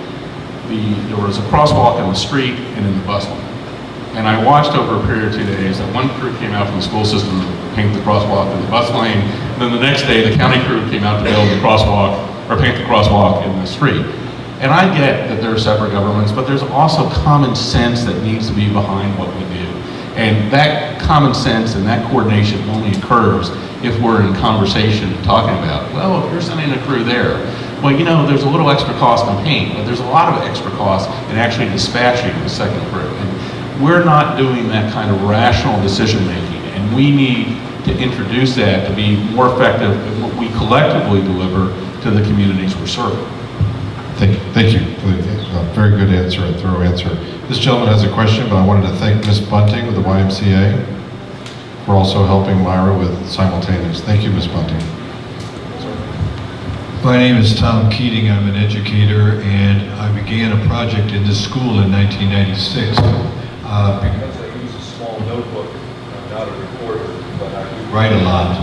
E: there was a crosswalk in the street and in the bus lane. And I watched over a period of 2 days that one crew came out from the school system to paint the crosswalk in the bus lane, and then the next day the county crew came out to build the crosswalk, or paint the crosswalk in the street. And I get that there are separate governments, but there's also common sense that needs to be behind what we do. And that common sense and that coordination only occurs if we're in conversation talking about, well, if you're sending a crew there, well, you know, there's a little extra cost in paint, but there's a lot of extra cost in actually dispatching the second crew. And we're not doing that kind of rational decision making, and we need to introduce that to be more effective in what we collectively deliver to the communities we're serving.
A: Thank you for the very good answer, a thorough answer. This gentleman has a question, but I wanted to thank Ms. Bunting with the YMCA for also helping Myra with simultaneous. Thank you, Ms. Bunting.
K: My name is Tom Keating. I'm an educator, and I began a project in this school in 1996 because I use a small notebook. I'm not a reporter, but I do write a lot.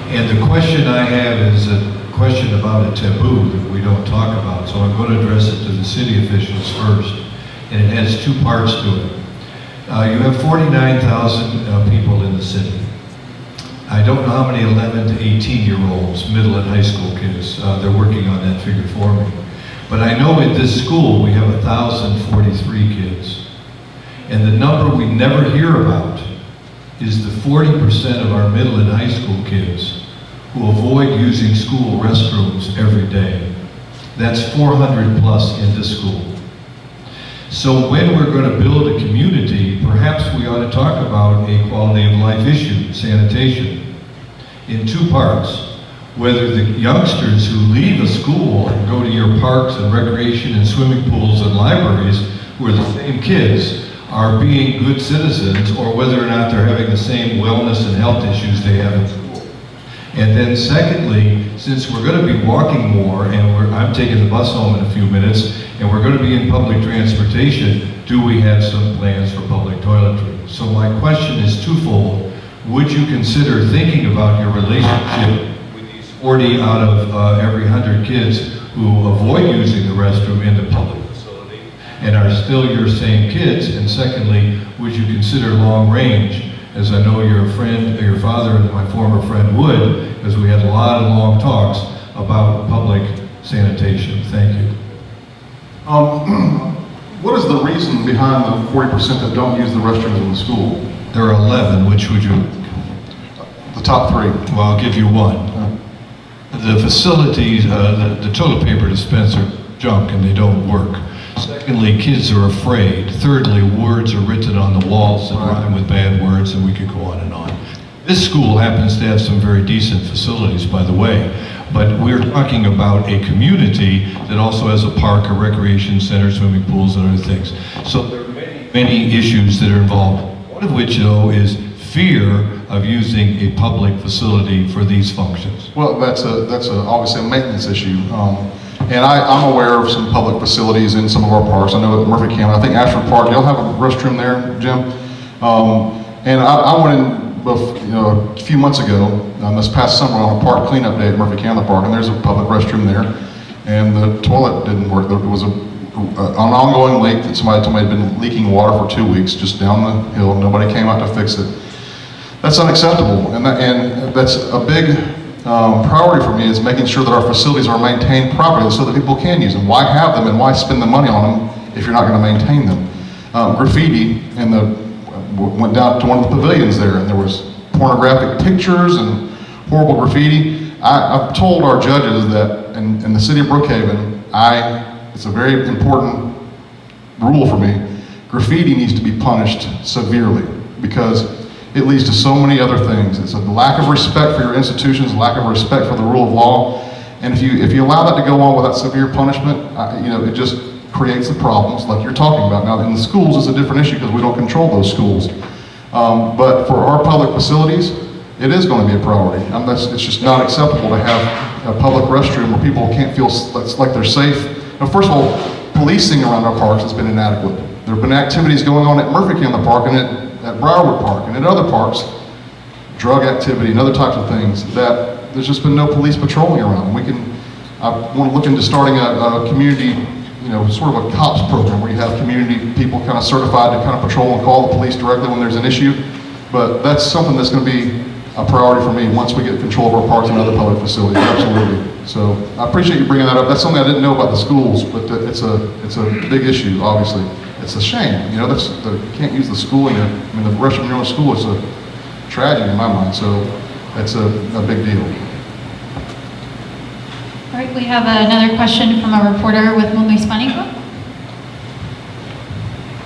K: And the question I have is a question about a taboo that we don't talk about, so I'm going to address it to the city officials first, and it has two parts to it. You have 49,000 people in the city. I don't know how many 11 to 18-year-olds, middle and high school kids, they're working on that figure for me. But I know in this school we have 1,043 kids. And the number we never hear about is the 40% of our middle and high school kids who avoid using school restrooms every day. That's 400 plus in this school. So when we're going to build a community, perhaps we ought to talk about a quality of life issue, sanitation, in two parts. Whether the youngsters who leave a school and go to your parks and recreation and swimming pools and libraries, who are the same kids, are being good citizens, or whether or not they're having the same wellness and health issues they have in school. And then secondly, since we're going to be walking more, and I'm taking the bus home in a few minutes, and we're going to be in public transportation, do we have some plans for public toiletry? So my question is twofold. Would you consider thinking about your relationship with these 40 out of every 100 kids who avoid using the restroom in the public facility and are still your same kids? And secondly, would you consider long range, as I know your friend, your father and my former friend would, because we had a lot of long talks about public sanitation. Thank you.
D: What is the reason behind the 40% that don't use the restrooms in the school?
K: There are 11. Which would you?
D: The top three.
K: Well, I'll give you one. The facilities, the toilet paper dispenser junk, and they don't work. Secondly, kids are afraid. Thirdly, words are written on the walls that rhyme with bad words, and we could go on and on. This school happens to have some very decent facilities, by the way, but we're talking about a community that also has a park, a recreation center, swimming pools, and other things. So there are many issues that are involved. One of which, though, is fear of using a public facility for these functions.
D: Well, that's obviously a maintenance issue. And I'm aware of some public facilities in some of our parks. I know at Murphy County, I think Ashford Park, y'all have a restroom there, Jim? And I went in a few months ago, this past summer, on a park cleanup day at Murphy County Park, and there's a public restroom there, and the toilet didn't work. There was an ongoing leak that somebody told me had been leaking water for 2 weeks just down the hill. Nobody came out to fix it. That's unacceptable, and that's a big priority for me, is making sure that our facilities are maintained properly so that people can use them. Why have them and why spend the money on them if you're not going to maintain them? Graffiti went down to one of the pavilions there, and there was pornographic pictures and horrible graffiti. I've told our judges that in the city of Brookhaven, I it's a very important rule for me. Graffiti needs to be punished severely because it leads to so many other things. It's a lack of respect for your institutions, lack of respect for the rule of law. And if you allow that to go on without severe punishment, it just creates the problems like you're talking about. Now, in the schools, it's a different issue because we don't control those schools. But for our public facilities, it is going to be a priority. It's just not acceptable to have a public restroom where people can't feel like they're safe. Now, first of all, policing around our parks has been inadequate. There have been activities going on at Murphy County Park and at Briarwood Park and at other parks, drug activity and other types of things that there's just been no police patrolling around. I want to look into starting a community, sort of a cops program where you have community people kind of certified to kind of patrol and call the police directly when there's an issue. But that's something that's going to be a priority for me once we get control of our parks and other public facilities, absolutely. So I appreciate you bringing that up. That's something I didn't know about the schools, but it's a big issue, obviously. It's a shame, you can't use the school the restroom in your own school is a tragedy in my mind, so that's a big deal.
F: All right, we have another question from a reporter with Mundo Hispánico.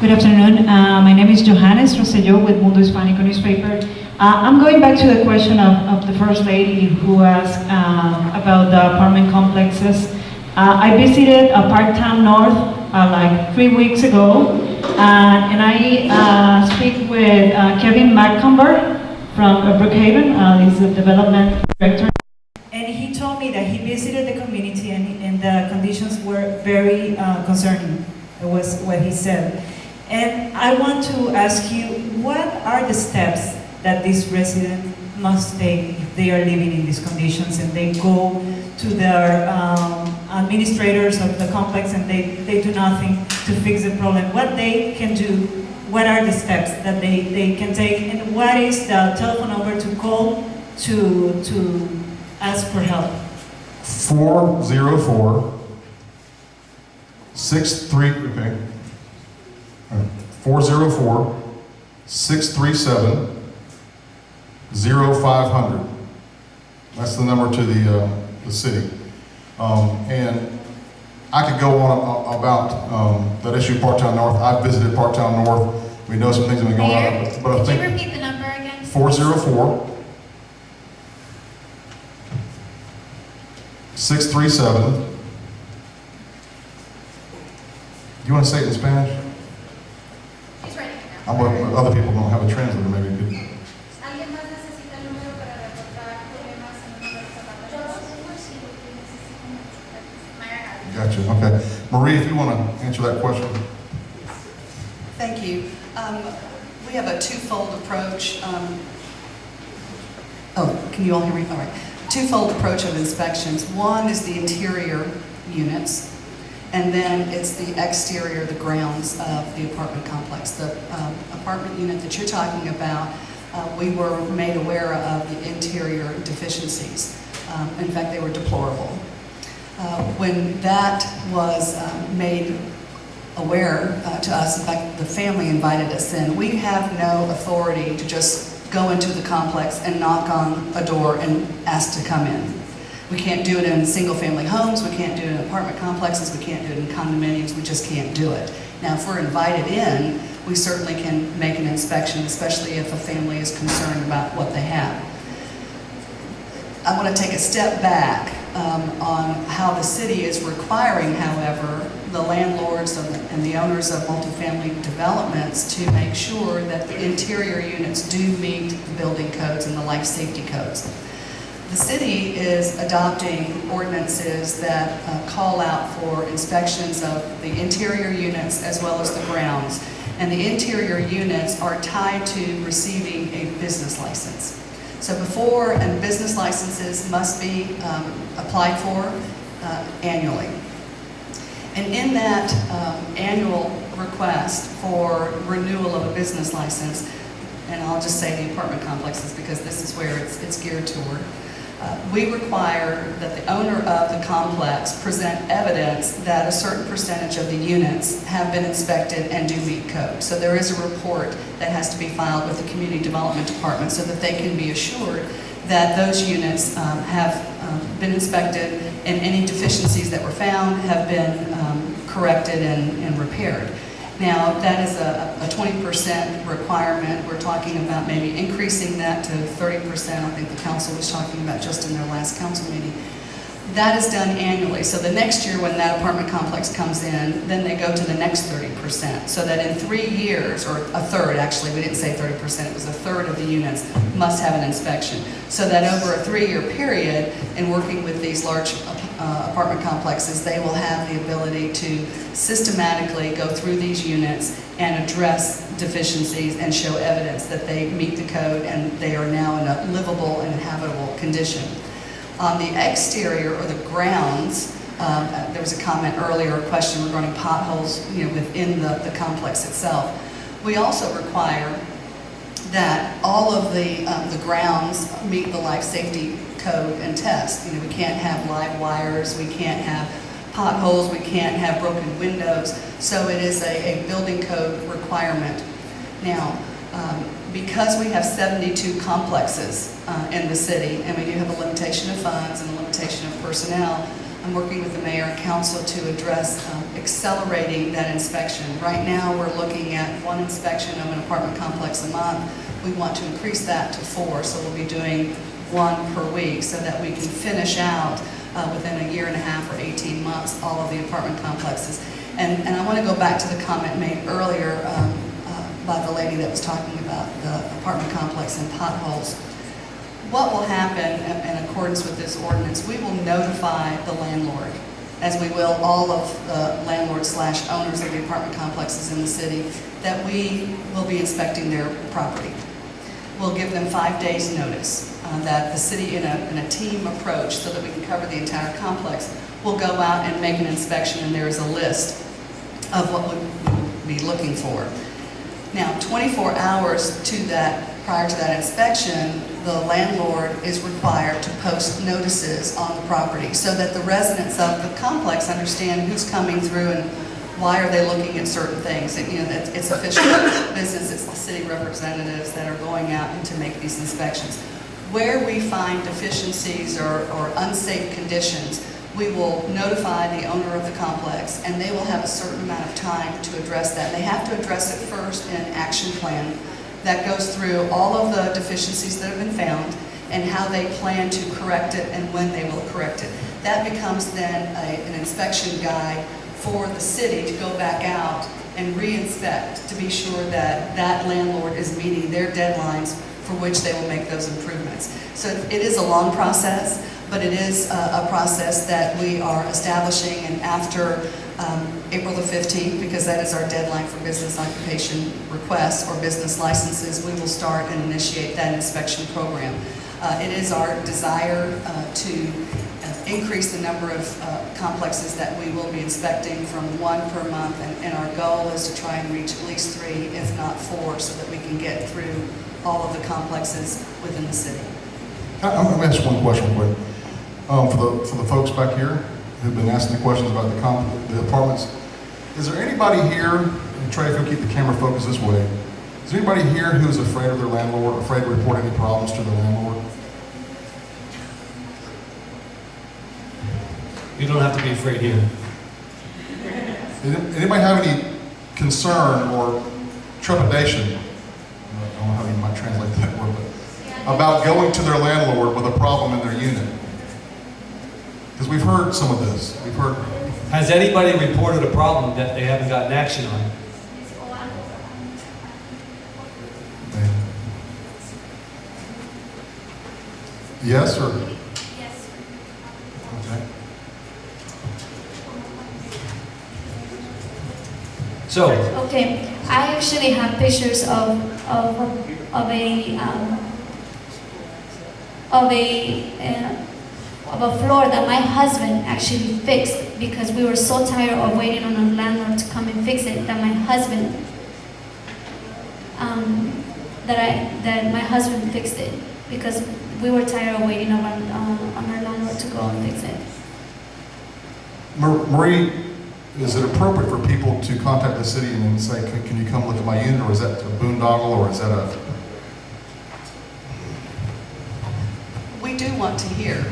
L: Good afternoon. My name is Johannes Rosselló with Mundo Hispánico newspaper. I'm going back to the question of the First Lady who asked about the apartment complexes. I visited a Parktown North like 3 weeks ago, and I speak with Kevin McCumber from Brookhaven, he's the development director. And he told me that he visited the community and the conditions were very concerning. It was what he said. And I want to ask you, what are the steps that these residents must take if they are living in these conditions and they go to their administrators of the complex and they do nothing to fix the problem? What they can do, what are the steps that they can take, and what is the telephone number to call to ask for help?
D: 404-637-0500. That's the number to the city. And I could go on about that issue Parktown North. I've visited Parktown North. We know some things have been going on, but I think...
F: Could you repeat the number again?
D: 404-637. Do you want to say it in Spanish?
F: He's writing it
D: I'm, other people don't have a translator, maybe you could. Gotcha, okay. Marie, if you want to answer that question.
H: Thank you. We have a twofold approach. Can you all hear me? All right. Twofold approach of inspections. One is the interior units, and then it's the exterior, the grounds of the apartment complex. The apartment unit that you're talking about, we were made aware of the interior deficiencies. In fact, they were deplorable. When that was made aware to us, in fact, the family invited us in. We have no authority to just go into the complex and knock on a door and ask to come in. We can't do it in single-family homes, we can't do it in apartment complexes, we can't do it in condominiums, we just can't do it. Now, if we're invited in, we certainly can make an inspection, especially if a family is concerned about what they have. I want to take a step back on how the city is requiring, however, the landlords and the owners of multifamily developments to make sure that the interior units do meet the building codes and the life safety codes. The city is adopting ordinances that call out for inspections of the interior units as well as the grounds. And the interior units are tied to receiving a business license. So before, and business licenses must be applied for annually. And in that annual request for renewal of a business license, and I'll just say the apartment complexes because this is where it's geared toward, we require that the owner of the complex present evidence that a certain percentage of the units have been inspected and do meet code. So there is a report that has to be filed with the Community Development Department so that they can be assured that those units have been inspected and any deficiencies that were found have been corrected and repaired. Now, that is a 20% requirement. We're talking about maybe increasing that to 30%. I think the council was talking about just in their last council meeting. That is done annually. So the next year when that apartment complex comes in, then they go to the next 30%. So that in 3 years, or a third actually, we didn't say 30%, it was a third of the units must have an inspection. So that over a 3-year period, in working with these large apartment complexes, they will have the ability to systematically go through these units and address deficiencies and show evidence that they meet the code and they are now in a livable and habitable condition. On the exterior or the grounds, there was a comment earlier, a question regarding potholes, within the complex itself. We also require that all of the grounds meet the life safety code and test. We can't have live wires, we can't have potholes, we can't have broken windows. So it is a building code requirement. Now, because we have 72 complexes in the city, and we do have a limitation of funds and a limitation of personnel, I'm working with the mayor and council to address accelerating that inspection. Right now, we're looking at 1 inspection of an apartment complex a month. We want to increase that to 4, so we'll be doing 1 per week so that we can finish out within a year and a half or 18 months all of the apartment complexes. And I want to go back to the comment made earlier by the lady that was talking about the apartment complex and potholes. What will happen in accordance with this ordinance, we will notify the landlord, as we will all of the landlords/owners of the apartment complexes in the city, that we will be inspecting their property. We'll give them 5 days notice that the city, in a team approach so that we can cover the entire complex, will go out and make an inspection, and there is a list of what we would be looking for. Now, 24 hours prior to that inspection, the landlord is required to post notices on the property so that the residents of the complex understand who's coming through and why are they looking at certain things. It's official business, it's the city representatives that are going out and to make these inspections. Where we find deficiencies or unsafe conditions, we will notify the owner of the complex, and they will have a certain amount of time to address that. They have to address it first in an action plan that goes through all of the deficiencies that have been found and how they plan to correct it and when they will correct it. That becomes then an inspection guide for the city to go back out and re-inspect to be sure that that landlord is meeting their deadlines for which they will make those improvements. So it is a long process, but it is a process that we are establishing, and after April the 15th, because that is our deadline for business occupation requests or business licenses, we will start and initiate that inspection program. It is our desire to increase the number of complexes that we will be inspecting from 1 per month, and our goal is to try and reach at least 3, if not 4, so that we can get through all of the complexes within the city.
D: I'm going to ask one question quick. For the folks back here who've been asking the questions about the apartments, is there anybody here, and Trey, if you'll keep the camera focused this way, is there anybody here who's afraid of their landlord, afraid to report any problems to the landlord?
C: You don't have to be afraid here.
D: Anybody have any concern or trepidation, I don't know how you might translate that word, but about going to their landlord with a problem in their unit? Because we've heard some of this. We've heard.
C: Has anybody reported a problem that they haven't gotten action on?
D: Yes, or?
J: Yes.
D: Okay.
C: So,
J: Okay, I actually have pictures of a floor that my husband actually fixed, because we were so tired of waiting on a landlord to come and fix it that my husband fixed it, because we were tired of waiting on our landlord to go and fix it.
D: Marie, is it appropriate for people to contact the city and say, can you come look at my unit, or is that a boondoggle, or is that a...
H: We do want to hear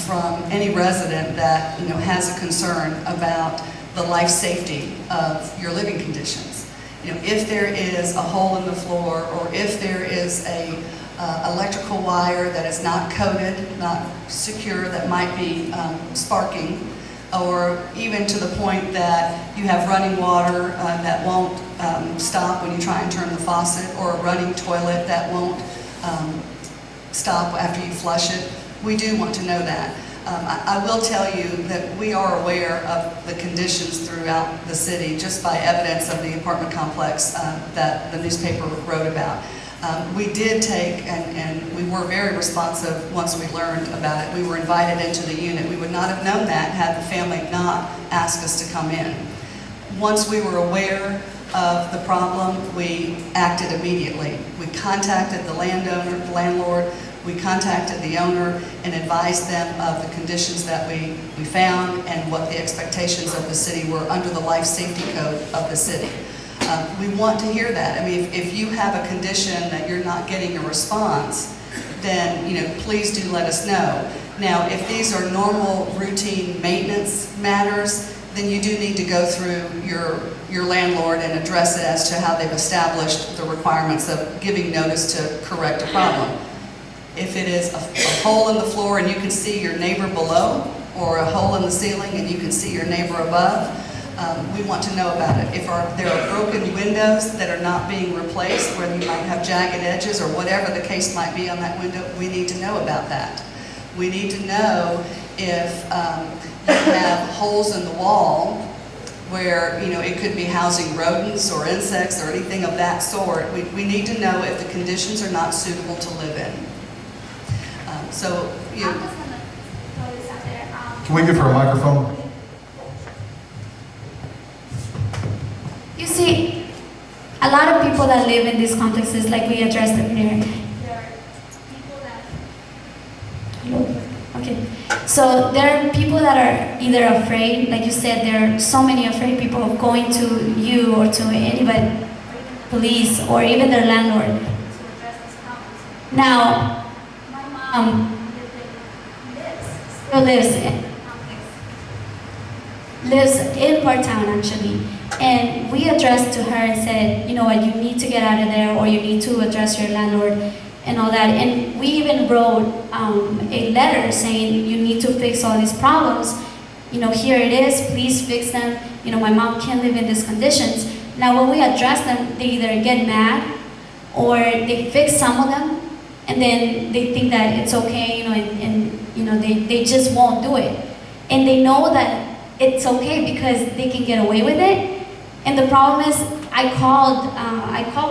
H: from any resident that has a concern about the life safety of your living conditions. You know, if there is a hole in the floor, or if there is a electrical wire that is not coated, not secure, that might be sparking, or even to the point that you have running water that won't stop when you try and turn the faucet, or a running toilet that won't stop after you flush it. We do want to know that. I will tell you that we are aware of the conditions throughout the city just by evidence of the apartment complex that the newspaper wrote about. We did take, and we were very responsive once we learned about it. We were invited into the unit. We would not have known that had the family not asked us to come in. Once we were aware of the problem, we acted immediately. We contacted the landlord, we contacted the owner and advised them of the conditions that we found and what the expectations of the city were under the life safety code of the city. We want to hear that. I mean, if you have a condition that you're not getting a response, then, you know, please do let us know. Now, if these are normal routine maintenance matters, then you do need to go through your landlord and address it as to how they've established the requirements of giving notice to correct a problem. If it is a hole in the floor and you can see your neighbor below, or a hole in the ceiling and you can see your neighbor above, we want to know about it. If there are broken windows that are not being replaced, where you might have jagged edges or whatever the case might be on that window, we need to know about that. We need to know if you have holes in the wall where, you know, it could be housing rodents or insects or anything of that sort. We need to know if the conditions are not suitable to live in. So, you know,
J: I'm just gonna throw this out there.
D: Can we give her a microphone?
J: You see, a lot of people that live in these complexes, like we addressed it here, there are people that... Hello? Okay. So there are people that are either afraid, like you said, there are so many afraid people of going to you or to anybody, police, or even their landlord. Now, my mom still lives in Port Town, actually. And we addressed to her and said, you know what, you need to get out of there, or you need to address your landlord and all that. And we even wrote a letter saying, you need to fix all these problems. You know, here it is, please fix them. You know, my mom can't live in these conditions. Now, when we address them, they either get mad or they fix some of them, and then they think that it's okay, you know, and you know, they just won't do it. And they know that it's okay because they can get away with it. And the problem is, I called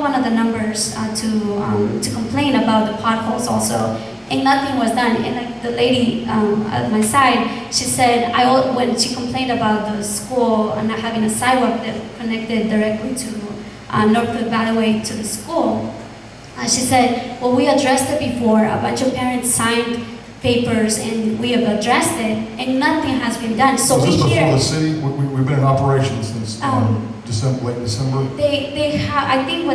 J: one of the numbers to complain about the potholes also, and nothing was done. And like the lady at my side, she said, when she complained about the school and not having a sidewalk that connected directly to Northwood Valley to the school, she said, well, we addressed it before. A bunch of parents signed papers and we have addressed it, and nothing has been done. So
D: was
J: we
D: this
J: hear...
D: before the city? We've been in operation since late December?
J: They have, I think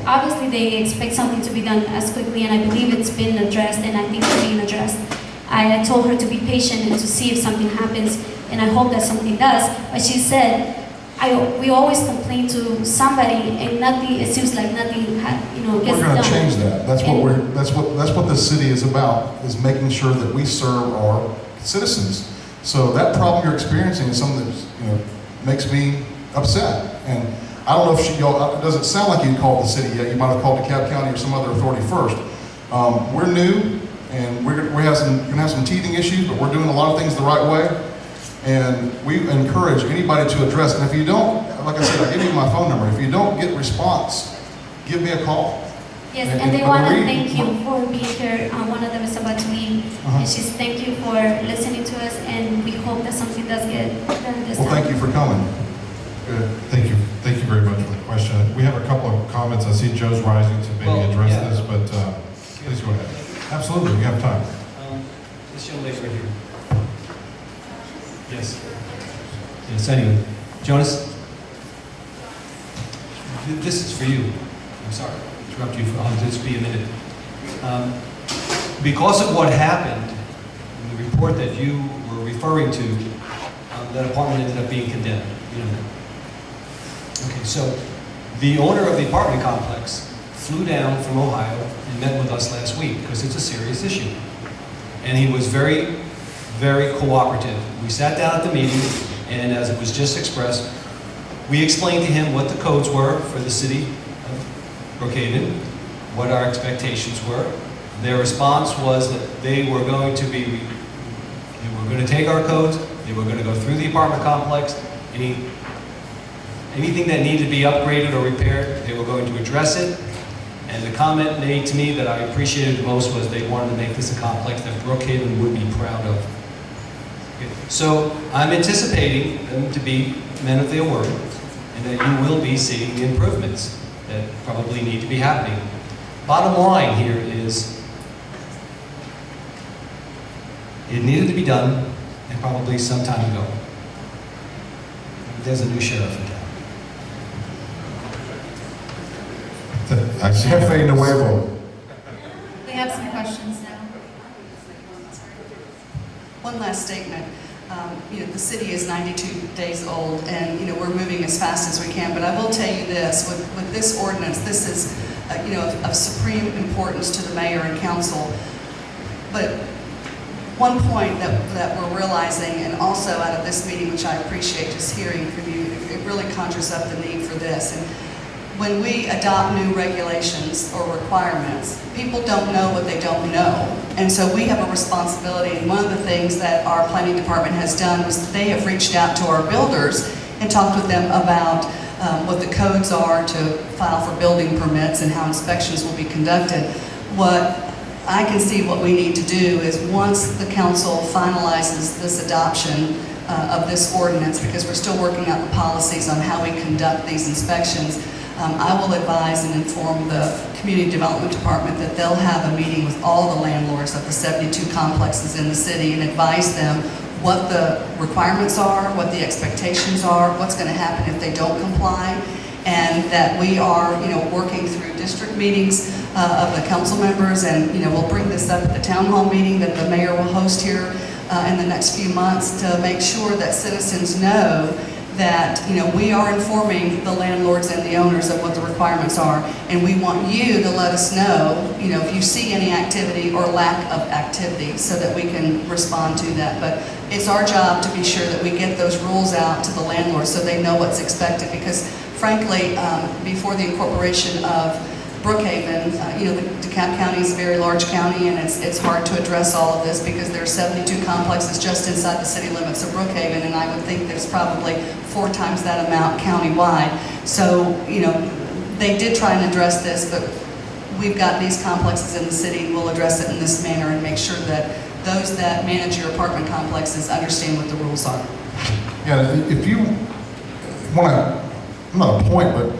J: obviously they expect something to be done as quickly, and I believe it's been addressed, and I think it's being addressed. I told her to be patient and to see if something happens, and I hope that something does. But she said, we always complain to somebody, and nothing. It seems like nothing, gets done.
D: We're going to change that. That's what this city is about, is making sure that we serve our citizens. So that problem you're experiencing is something that makes me upset. And I don't know if it doesn't sound like you called the city yet. You might have called DeKalb County or some other authority first. We're new, and we're going to have some teething issues, but we're doing a lot of things the right way. And we encourage anybody to address. And if you don't, like I said, I give you my phone number. If you don't get response, give me a call.
J: Yes, and they want to thank you for being here. One of them is about to leave. And she's thank you for listening to us, and we hope that something does get done this time.
D: Well, thank you for coming. Good.
A: Thank you very much for the question. We have a couple of comments. I see Joe's rising to maybe address this, but please go ahead. Absolutely, we have time.
C: This young lady right here. Yes. Yes, anyway. Jonas? This is for you. I'm sorry to interrupt you. I'll just be a minute. Because of what happened, in the report that you were referring to, that apartment ended up being condemned. You know. Okay, so the owner of the apartment complex flew down from Ohio and met with us last week because it's a serious issue. And he was very, very cooperative. We sat down at the meeting, and as it was just expressed, we explained to him what the codes were for the city of Brookhaven, what our expectations were. Their response was that they were going to take our codes, they were going to go through the apartment complex, anything that needed to be upgraded or repaired, they were going to address it. And the comment made to me that I appreciated the most was they wanted to make this a complex that Brookhaven would be proud of. Okay. So I'm anticipating them to be men of their word, and that you will be seeing the improvements that probably need to be happening. Bottom line here is, it needed to be done, and probably some time ago. There's a new sheriff in town.
D: Jefe Nuevo.
F: We have some questions now.
H: One last statement. The city is 92 days old, and we're moving as fast as we can. But I will tell you this: with this ordinance, this is of supreme importance to the mayor and council. But one point that we're realizing, and also out of this meeting, which I appreciate just hearing from you, it really conjures up the need for this. And when we adopt new regulations or requirements, people don't know what they don't know. And so we have a responsibility, and one of the things that our planning department has done was they have reached out to our builders and talked with them about what the codes are to file for building permits and how inspections will be conducted. What I can see what we need to do is, once the council finalizes this adoption of this ordinance, because we're still working out the policies on how we conduct these inspections, I will advise and inform the Community Development Department that they'll have a meeting with all the landlords of the 72 complexes in the city and advise them what the requirements are, what the expectations are, what's going to happen if they don't comply, and that we are, working through district meetings of the council members, and we'll bring this up at the town hall meeting that the mayor will host here in the next few months to make sure that citizens know that we are informing the landlords and the owners of what the requirements are, and we want you to let us know, if you see any activity or lack of activity, so that we can respond to that. But it's our job to be sure that we get those rules out to the landlords so they know what's expected. Because frankly, before the incorporation of Brookhaven, DeKalb County is a very large county, and it's hard to address all of this because there are 72 complexes just inside the city limits of Brookhaven, and I would think there's probably 4 times that amount countywide. So, they did try and address this, but we've got these complexes in the city, and we'll address it in this manner and make sure that those that manage your apartment complexes understand what the rules are.
D: Yeah, if you want to, not appoint, but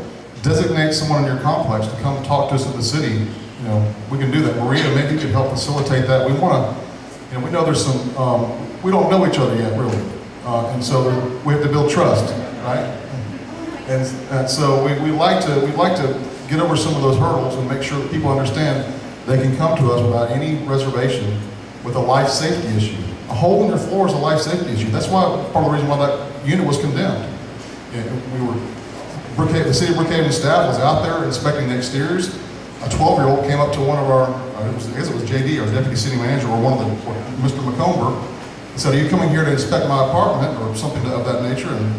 D: designate someone in your complex to come talk to us at the city, we can do that. Maria, maybe you could help facilitate that. We want to, we know there's some, we don't know each other yet, really. And so we have to build trust, right? And so we'd like to get over some of those hurdles and make sure that people understand they can come to us without any reservation with a life safety issue. A hole in your floor is a life safety issue. That's why, part of the reason why that unit was condemned. The city of Brookhaven staff was out there inspecting the exteriors. A 12-year-old came up to one of our, I guess it was JD, our deputy city manager, or Mr. McComber, and said, "Are you coming here to inspect my apartment?" or something of that nature. And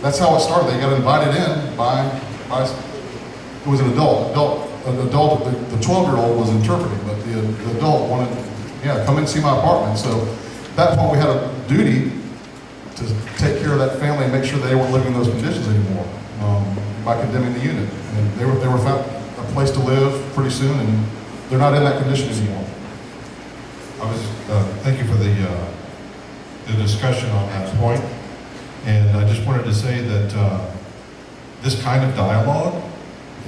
D: that's how it started. They got invited in by it was an adult. The 12-year-old was interpreting, but the adult wanted, come in and see my apartment. So at that point, we had a duty to take care of that family and make sure they weren't living in those conditions anymore. By condemning the unit. And they were found a place to live pretty soon, and they're not in that condition anymore.
A: Thank you for the discussion on that point. And I just wanted to say that this kind of dialogue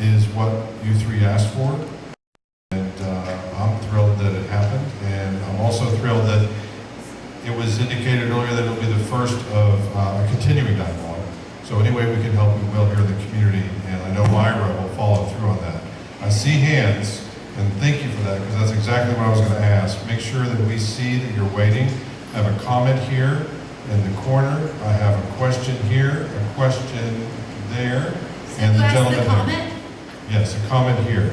A: is what you 3 asked for. And I'm thrilled that it happened. And I'm also thrilled that it was indicated earlier that it'll be the first of a continuing dialogue. So any way we can help, we will here in the community, and I know Myra will follow through on that. I see hands, and thank you for that, because that's exactly what I was going to ask. Make sure that we see that you're waiting. I have a comment here. in the corner. I have a question here, a question there, and the
F: Can I ask
A: gentleman
F: a
A: there.
F: comment?
A: Yes, a comment here.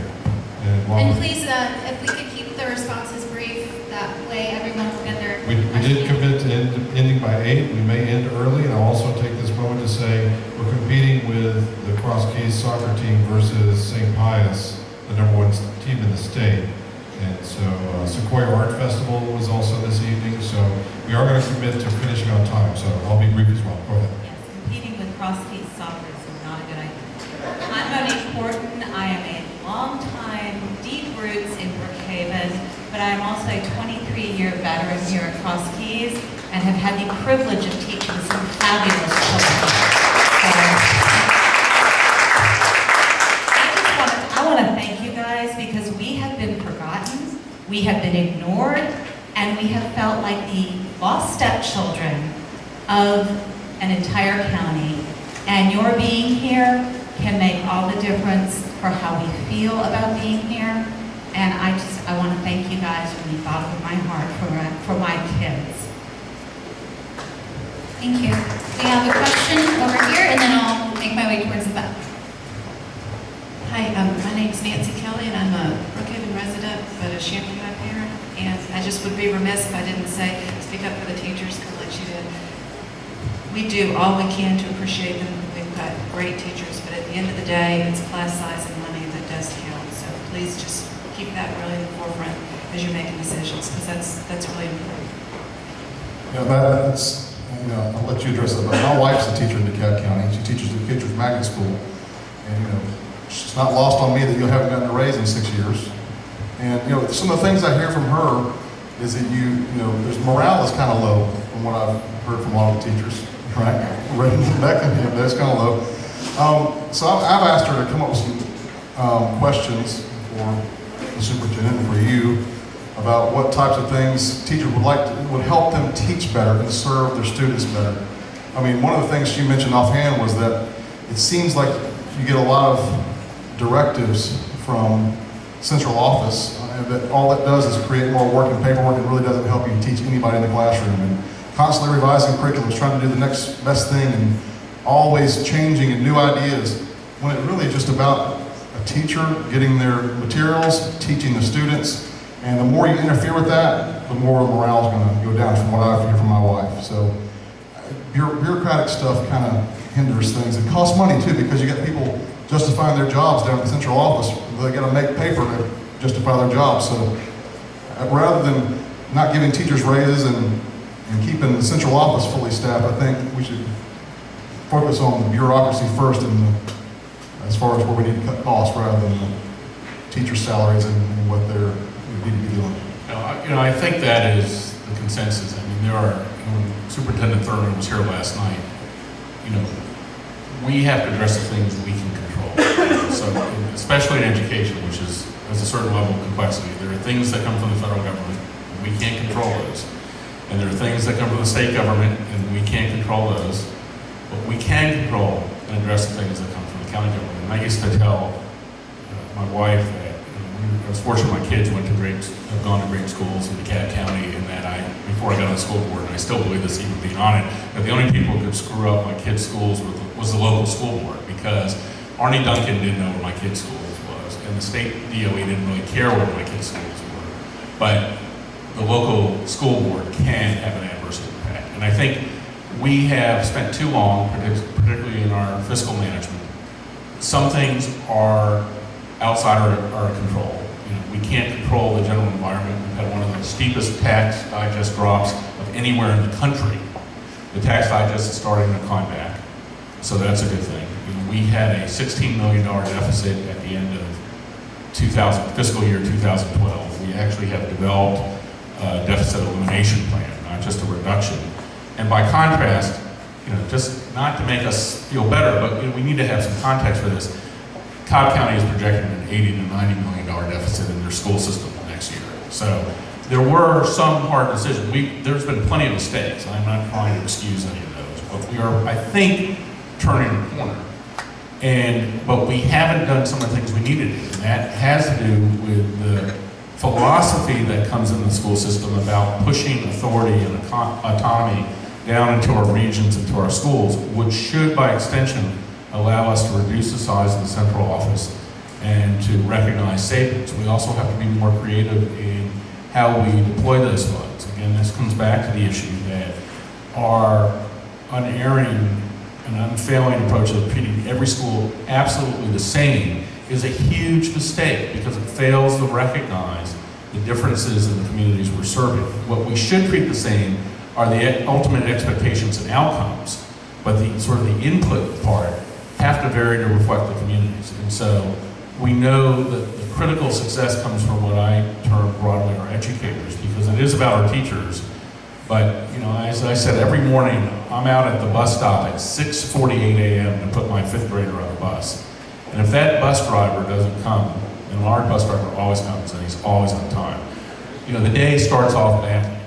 A: While
F: And
A: we-
F: please, if we could keep the responses brief, that way everyone will get their
A: We did commit to ending by 8. We may end early, and I'll also take this moment to say we're competing with the Cross Keys soccer team versus St. Pius, the #1 team in the state. And so Sequoia Art Festival was also this evening, so we are going to commit to finishing on time, so I'll be brief as well. Go ahead.
M: Yes, competing with Cross Keys soccer is not a good idea. I'm Monique Horton. I am a long-time, deep roots in Brookhaven, but I am also a 23-year veteran here at Cross Keys and have had the privilege of teaching some fabulous children. I want to thank you guys because we have been forgotten, we have been ignored, and we have felt like the lost stepchildren of an entire county. And your being here can make all the difference for how we feel about being here. And I want to thank you guys from the bottom of my heart for my kids.
F: Thank you. We have a question over here, and then I'll make my way towards the back.
N: Hi, my name's Nancy Kelly, and I'm a Brookhaven resident, but a Champaign parent. And I just would be remiss if I didn't speak up for the teachers, kind of like she did. We do all we can to appreciate them. We've got great teachers, but at the end of the day, it's class size and money that does count. So please just keep that really in the forefront as you're making decisions, because that's really important.
D: Yeah, that's, I'll let you address it, but my wife's a teacher in DeKalb County. She teaches at Kitchers Magnet School. And, it's not lost on me that you haven't gotten a raise in 6 years. And, some of the things I hear from her is that there's morale is kind of low from what I've heard from a lot of the teachers, right? That's kind of low. So I've asked her to come up with some questions for the superintendent and for you about what types of things teachers would help them teach better and serve their students better. I mean, one of the things she mentioned offhand was that it seems like you get a lot of directives from central office, and that all it does is create more work and paperwork and really doesn't help you teach anybody in the classroom. And constantly revising curriculums, trying to do the next best thing, and always changing and new ideas, when it really is just about a teacher getting their materials, teaching the students. And the more you interfere with that, the more morale is going to go down, from what I hear from my wife. So bureaucratic stuff kind of hinders things. It costs money too, because you got people justifying their jobs down at the central office. They got to make paper to justify their jobs. So rather than not giving teachers raises and keeping the central office fully staffed, I think we should focus on the bureaucracy first, as far as where we need to cut costs, rather than the teacher salaries and what they're need to be doing.
E: I think that is the consensus. I mean, when Superintendent Thurman was here last night, we have to address the things we can control. So, especially in education, which has a certain level of complexity, there are things that come from the federal government, and we can't control those. And there are things that come from the state government, and we can't control those. But we can control and address the things that come from the county government. And I used to tell my wife that I was fortunate my kids have gone to great schools in DeKalb County, and that before I got on the school board, and I still believe this even being on it, that the only people who could screw up my kids' schools was the local school board, because Arnie Duncan didn't know where my kids' schools was, and the state DOE didn't really care where my kids' schools were. But the local school board can have an adverse impact. And I think we have spent too long, particularly in our fiscal management. Some things are outside our control. We can't control the general environment. We've had one of the steepest tax digest drops of anywhere in the country. The tax digest is starting to climb back, so that's a good thing. We had a $16 million deficit at the end of fiscal year 2012. We actually have developed a deficit elimination plan, not just a reduction. And by contrast, just not to make us feel better, but we need to have some context for this. Cobb County is projecting an $80 to $90 million deficit in their school system next year. So there were some hard decisions. There's been plenty of mistakes. I'm not trying to excuse any of those, but we are, I think, turning a corner. But we haven't done some of the things we needed to do. And that has to do with the philosophy that comes in the school system about pushing authority and autonomy down into our regions, into our schools, which should, by extension, allow us to reduce the size of the central office and to recognize savings. We also have to be more creative in how we deploy those funds. Again, this comes back to the issue that our unerring and unfailing approach of treating every school absolutely the same is a huge mistake because it fails to recognize the differences in the communities we're serving. What we should treat the same are the ultimate expectations and outcomes, but the sort of the input part have to vary to reflect the communities. And so we know that the critical success comes from what I term broadly our educators, because it is about our teachers. But, you know, as I said, every morning I'm out at the bus stop at 6:48 a.m. to put my 5th grader on the bus. And if that bus driver doesn't come, and our bus driver always comes and he's always on time, you know, the day starts off badly,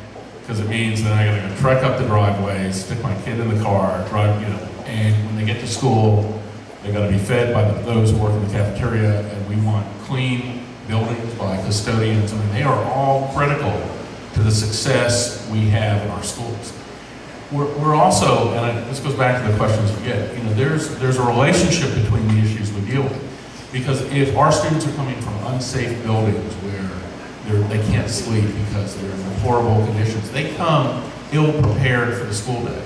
E: because it means that I gotta go trek up the driveway, stick my kid in the car, drive, you know, and when they get to school, they gotta be fed by those who work in the cafeteria, and we want clean buildings by custodians. I mean, they are all critical to the success we have in our schools. We're also, and this goes back to the questions we get, you know, there's a relationship between the issues we deal with. Because if our students are coming from unsafe buildings where they can't sleep because they're in horrible conditions, they come ill-prepared for the school day.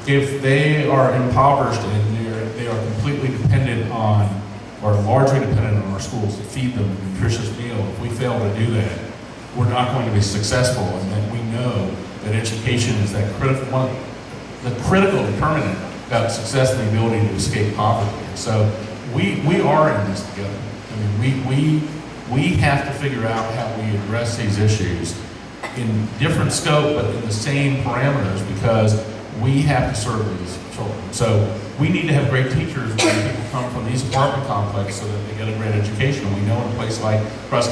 E: If they are impoverished and they are completely dependent on, or largely dependent on our schools to feed them a nutritious meal, if we fail to do that, we're not going to be successful. And then we know that education is that critical, the critical determinant about success and the ability to escape poverty. And so we are in this together. I mean, we have to figure out how we address these issues in different scope, but in the same parameters, because we have to serve these children. So we need to have great teachers when people come from these apartment complexes so that they get a great education. We know in a place like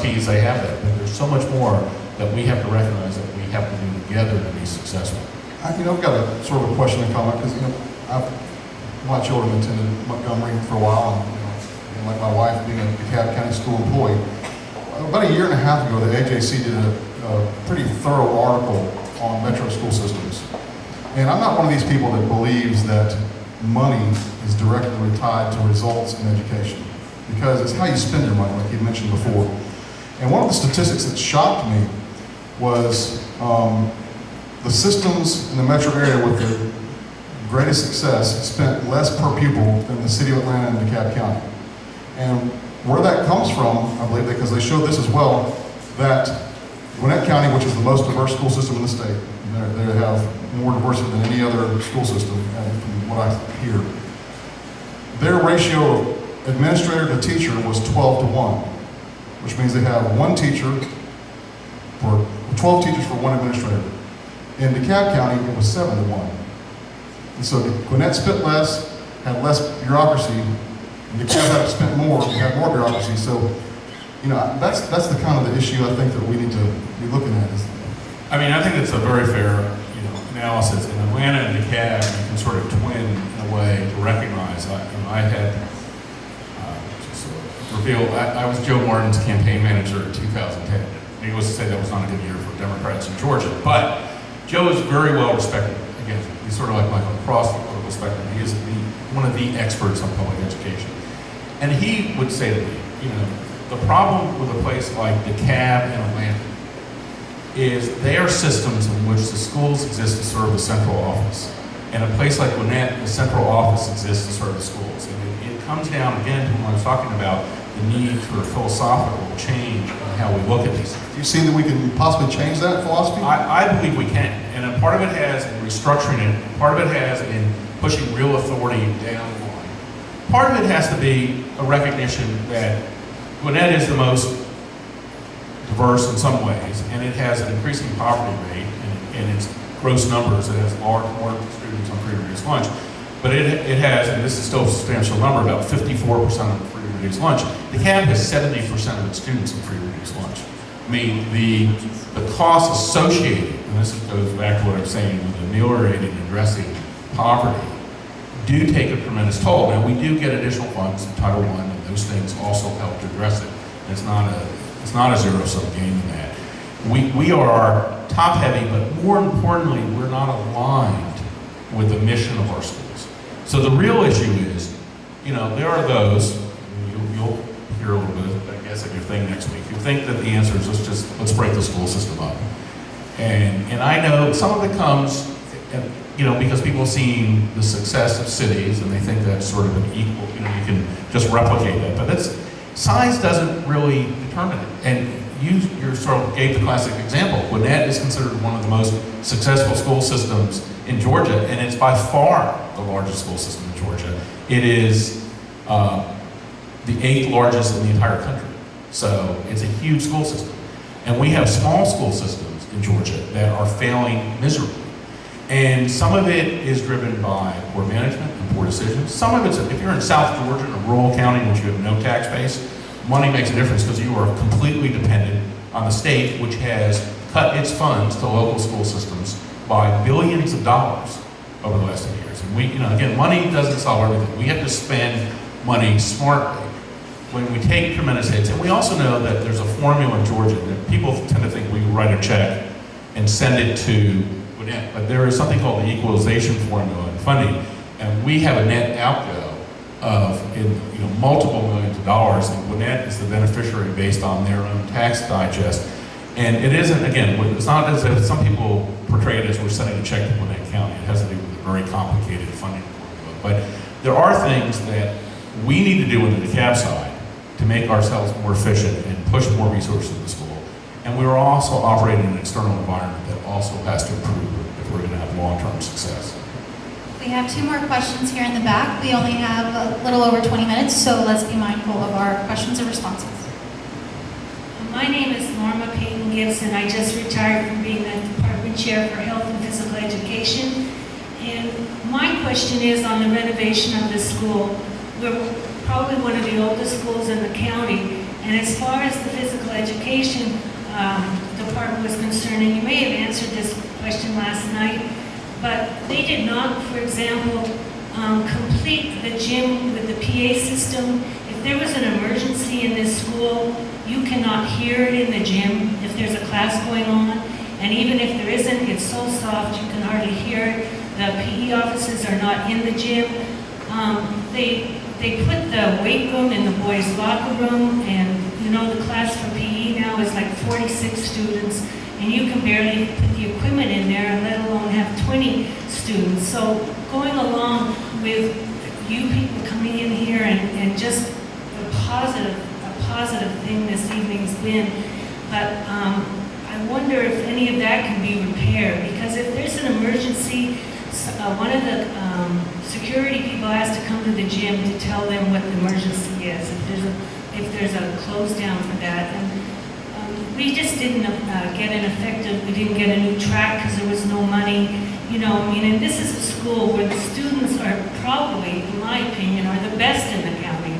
E: Keys they have that, but there's so much more that we have to recognize that we have to do together to be successful.
D: I've got a sort of a question and comment, because, my children attended Montgomery for a while, and like my wife being a DeKalb County school employee. About a year and a half ago, the AJC did a pretty thorough article on metro school systems. And I'm not one of these people that believes that money is directly tied to results in education, because it's how you spend your money, like you mentioned before. And one of the statistics that shocked me was the systems in the metro area with the greatest success spent less per pupil than the city of Atlanta and DeKalb County. And where that comes from, I believe, because they showed this as well, that Gwinnett County, which is the most diverse school system in the state, they have more diversity than any other school system, from what I hear. Their ratio of administrator to teacher was 12-1, which means they have 12 teachers for one administrator. In DeKalb County, it was 7-1. And so Gwinnett spent less, had less bureaucracy, and DeKalb had spent more, and had more bureaucracy. So, that's the kind of the issue I think that we need to be looking at.
E: I mean, I think it's a very fair, analysis. In Atlanta and DeKalb, you can sort of twin in a way to recognize. I had I was Joe Martin's campaign manager in 2010. Needless to say, that was not a good year for Democrats in Georgia. But Joe is very well respected. Again, he's sort of like Michael across the political spectrum. He is one of the experts on public education. And he would say to me, the problem with a place like DeKalb and Atlanta is they are systems in which the schools exist to serve the central office. And a place like Gwinnett, the central office exists to serve the schools. And it comes down again to when I was talking about the need for philosophical change in how we look at these things.
D: Do you see that we can possibly change that philosophy?
E: I believe we can. And a part of it has in restructuring it, part of it has in pushing real authority down the line. Part of it has to be a recognition that Gwinnett is the most diverse in some ways, and it has an increasing poverty rate in its gross numbers. It has more students on free reduced lunch. But it has, and this is still a substantial number, about 54% of free reduced lunch. DeKalb has 70% of its students on free reduced lunch. I mean, the costs associated, and this goes back to what I'm saying, with ameliorating and addressing poverty, do take a tremendous toll. Now, we do get additional funds from Title I, and those things also help to address it. It's not a zero-sum game in that. We are top-heavy, but more importantly, we're not aligned with the mission of our schools. So the real issue is, you know, there are those, you'll hear a little bit, I guess, at your thing next week, who think that the answer is let's break the school system up. And I know some of it comes, you know, because people have seen the success of cities and they think that's sort of an equal, you know, you can just replicate that. But size doesn't really determine it. And you sort of gave the classic example. Gwinnett is considered one of the most successful school systems in Georgia, and it's by far the largest school system in Georgia. It is the 8th largest in the entire country. So it's a huge school system. And we have small school systems in Georgia that are failing miserably. And some of it is driven by poor management and poor decisions. Some of it's, if you're in South Georgia, in a rural county in which you have no tax base, money makes a difference because you are completely dependent on the state, which has cut its funds to local school systems by billions of dollars over the last 10 years. And we, you know, again, money doesn't solve everything. We have to spend money smartly when we take tremendous hits. And we also know that there's a formula in Georgia that people tend to think we write a check and send it to Gwinnett, but there is something called the equalization formula in funding, and we have a net outgo of multiple millions of dollars, and Gwinnett is the beneficiary based on their own tax digest. And it isn't, again, it's not as if some people portray it as we're sending a check to Gwinnett County. It has to do with a very complicated funding formula. But there are things that we need to do on the DeKalb side to make ourselves more efficient and push more resources to the school. And we're also operating in an external environment that also has to improve if we're going to have long-term success.
F: We have 2 more questions here in the back. We only have a little over 20 minutes, so let's be mindful of our questions and responses.
O: My name is Norma Payton Gibson. I just retired from being the Department Chair for Health and Physical Education. And my question is on the renovation of the school. We're probably one of the oldest schools in the county. And as far as the physical education department was concerned, and you may have answered this question last night, but they did not, for example, complete the gym with the PA system. If there was an emergency in this school, you cannot hear it in the gym if there's a class going on. And even if there isn't, it's so soft you can hardly hear it. The PE offices are not in the gym. They put the weight room in the boys' locker room, and you know the class for PE now is like 46 students, and you can barely put the equipment in there, let alone have 20 students. So going along with you people coming in here and just a positive thing this evening's been, but I wonder if any of that can be repaired, because if there's an emergency, one of the security people has to come to the gym to tell them what the emergency is, if there's a close down for that. And we just didn't get an effective, we didn't get a new track because there was no money, you know, I mean, and this is a school where the students are probably, in my opinion, are the best in the county.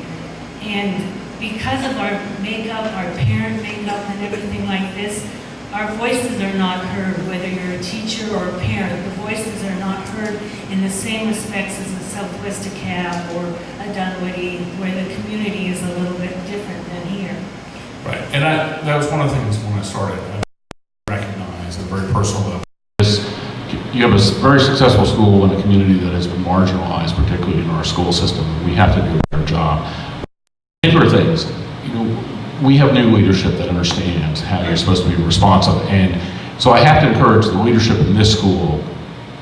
O: And because of our makeup, our parent makeup and everything like this, our voices are not heard, whether you're a teacher or a parent. The voices are not heard in the same respects as a Southwest DeKalb or a Dunwoody, where the community is a little bit different than here.
E: Right, and that was one of the things when I started, I recognized at a very personal level. You have a very successful school in a community that has been marginalized, particularly in our school system. We have to do a better job. Particular things, you know, we have new leadership that understands how you're supposed to be responsive, and so I have to encourage the leadership in this school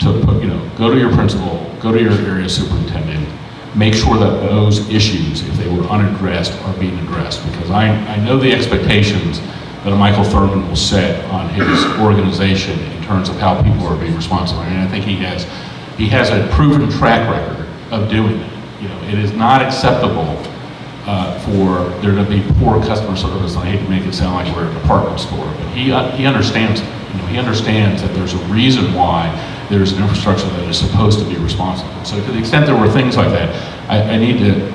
E: to put, go to your principal, go to your area superintendent, make sure that those issues, if they were unaddressed, are being addressed, because I know the expectations that Michael Thurman will set on his organization in terms of how people are being responsive, and I think he has a proven track record of doing it. It is not acceptable for there to be poor customer service, and I hate to make it sound like we're a department store, but he understands it. He understands that there's a reason why there's an infrastructure that is supposed to be responsive. And so to the extent there were things like that, I need to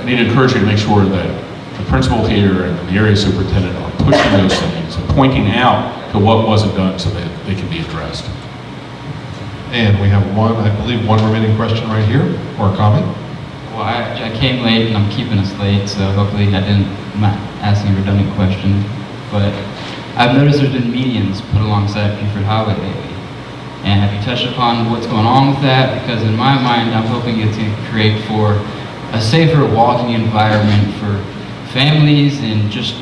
E: encourage you to make sure that the principal here and the area superintendent are pushing those things and pointing out to what wasn't done so that they can be addressed.
A: And we have I believe one remaining question right here, or comment.
P: Well, I came late and I'm keeping us late, so hopefully I'm not asking a redundant question. But I've noticed there's been medians put alongside Buford Highway lately. And have you touched upon what's going on with that? Because in my mind, I'm hoping it's going to create for a safer walking environment for families and just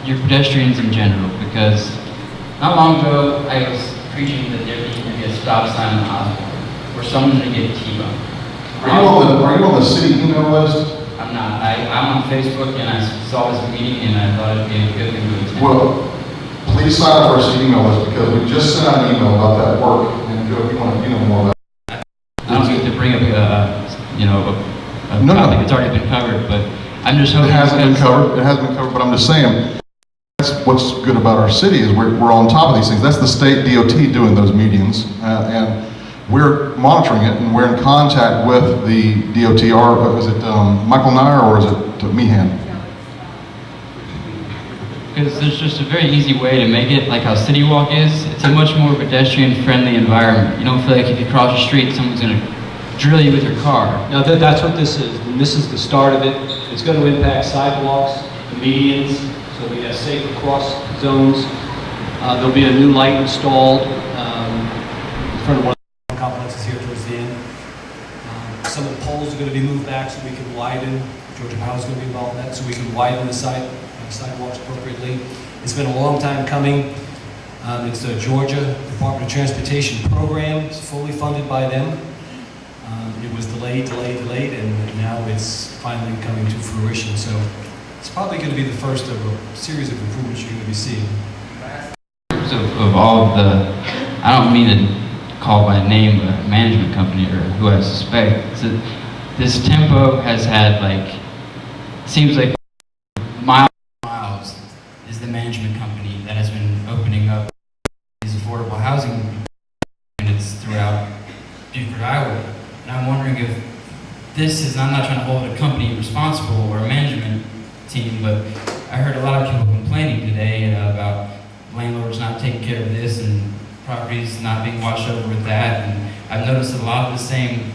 P: your pedestrians in general. Because not long ago, I was preaching that there needed to be a stop sign in Osborne where someone's going to get T-boned.
D: Are you on the city email list?
P: I'm not. I'm on Facebook and I saw this meeting and I thought it'd be a good thing to attend.
D: Well, please sign up for our city email list because we just sent out an email about that work, and if you want to know more about it.
P: I don't need to bring up a topic that's already been covered, but I'm just hoping
D: it hasn't been covered. It hasn't been covered, but I'm just saying that's what's good about our city is we're on top of these things. That's the state DOT doing those meetings, and we're monitoring it, and we're in contact with the DOT. Or is it Michael Nyer or is it Meehan?
P: Because there's just a very easy way to make it like how City Walk is. It's a much more pedestrian-friendly environment. You don't feel like if you cross the street, someone's going to drill you with your car.
C: Now that's what this is, and this is the start of it. It's going to impact sidewalks, the medians, so we have safer cross zones. There'll be a new light installed in front of one of the complexes here towards the end. Some of the poles are going to be moved back so we can widen. Georgia Power is going to be involved in that, so we can widen the sidewalks appropriately. It's been a long time coming. It's the Georgia Department of Transportation program. It's fully funded by them. It was delayed, and now it's finally coming to fruition. So it's probably going to be the first of a series of improvements you're going to be seeing.
P: Of all of the, I don't mean to call by name a management company or who I suspect, so this Tempo has had seems like miles is the management company that has been opening up these affordable housing units throughout Buford Highway. And I'm wondering if this is, I'm not trying to hold a company responsible or a management team, but I heard a lot of people complaining today about landlords not taking care of this and properties not being washed over with that. And I've noticed a lot of the same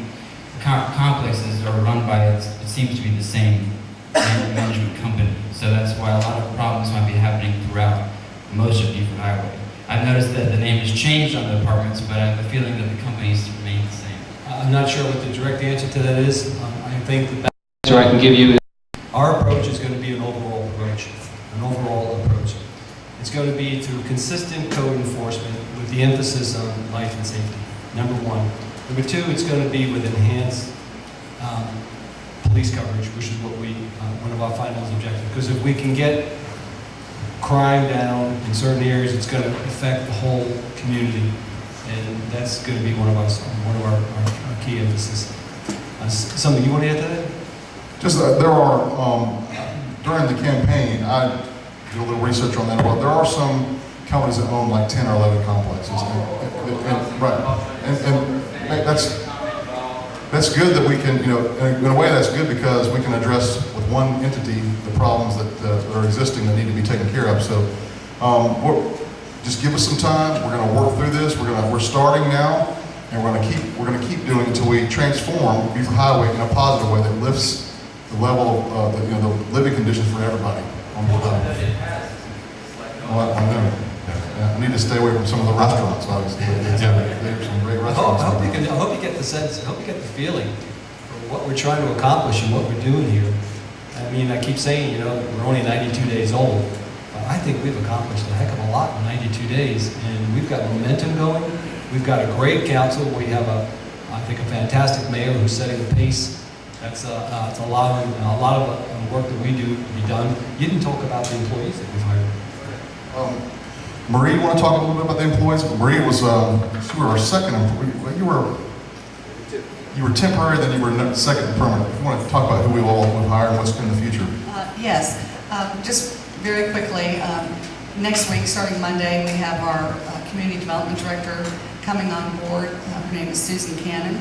P: complexes are run by, it seems to be the same management company. So that's why a lot of problems might be happening throughout most of Buford Highway. I've noticed that the name has changed on the apartments, but I have a feeling that the companies remain the same.
C: I'm not sure what the direct answer to that is. I think the best answer I can give you is our approach is going to be an overall approach. It's going to be through consistent code enforcement with the emphasis on life and safety, number one. Number two, it's going to be with enhanced police coverage, which is what one of our final objectives. Because if we can get crime down in certain areas, it's going to affect the whole community. And that's going to be one of our key emphasis. Something you want to add to that?
D: Just there are, during the campaign, I did a little research on that about, there are some companies that own 10 or 11 complexes. And that's good that we can, in a way that's good because we can address with one entity the problems that are existing that need to be taken care of. So just give us some time. We're going to work through this. We're starting now, and we're going to keep doing it until we transform Buford Highway in a positive way that lifts the level of the living conditions for everybody on Buford Highway. Well, I know. I need to stay away from some of the restaurants, obviously. There's some great restaurants.
C: I hope you get the sense. I hope you get the feeling for what we're trying to accomplish and what we're doing here. I mean, I keep saying, we're only 92 days old. I think we've accomplished a heck of a lot in 92 days, and we've got momentum going. We've got a great council. We have I think, a fantastic mayor who's setting the pace. That's it's allowing a lot of the work that we do to be done. You didn't talk about the employees that we've hired.
D: Marie, you want to talk a little bit about the employees? Marie was, you were our second employee. You were temporary, then you were second and permanent. If you want to talk about who we've hired and what's in the future.
H: Yes, just very quickly, next week, starting Monday, we have our Community Development Director coming on board. Her name is Susan Cannon.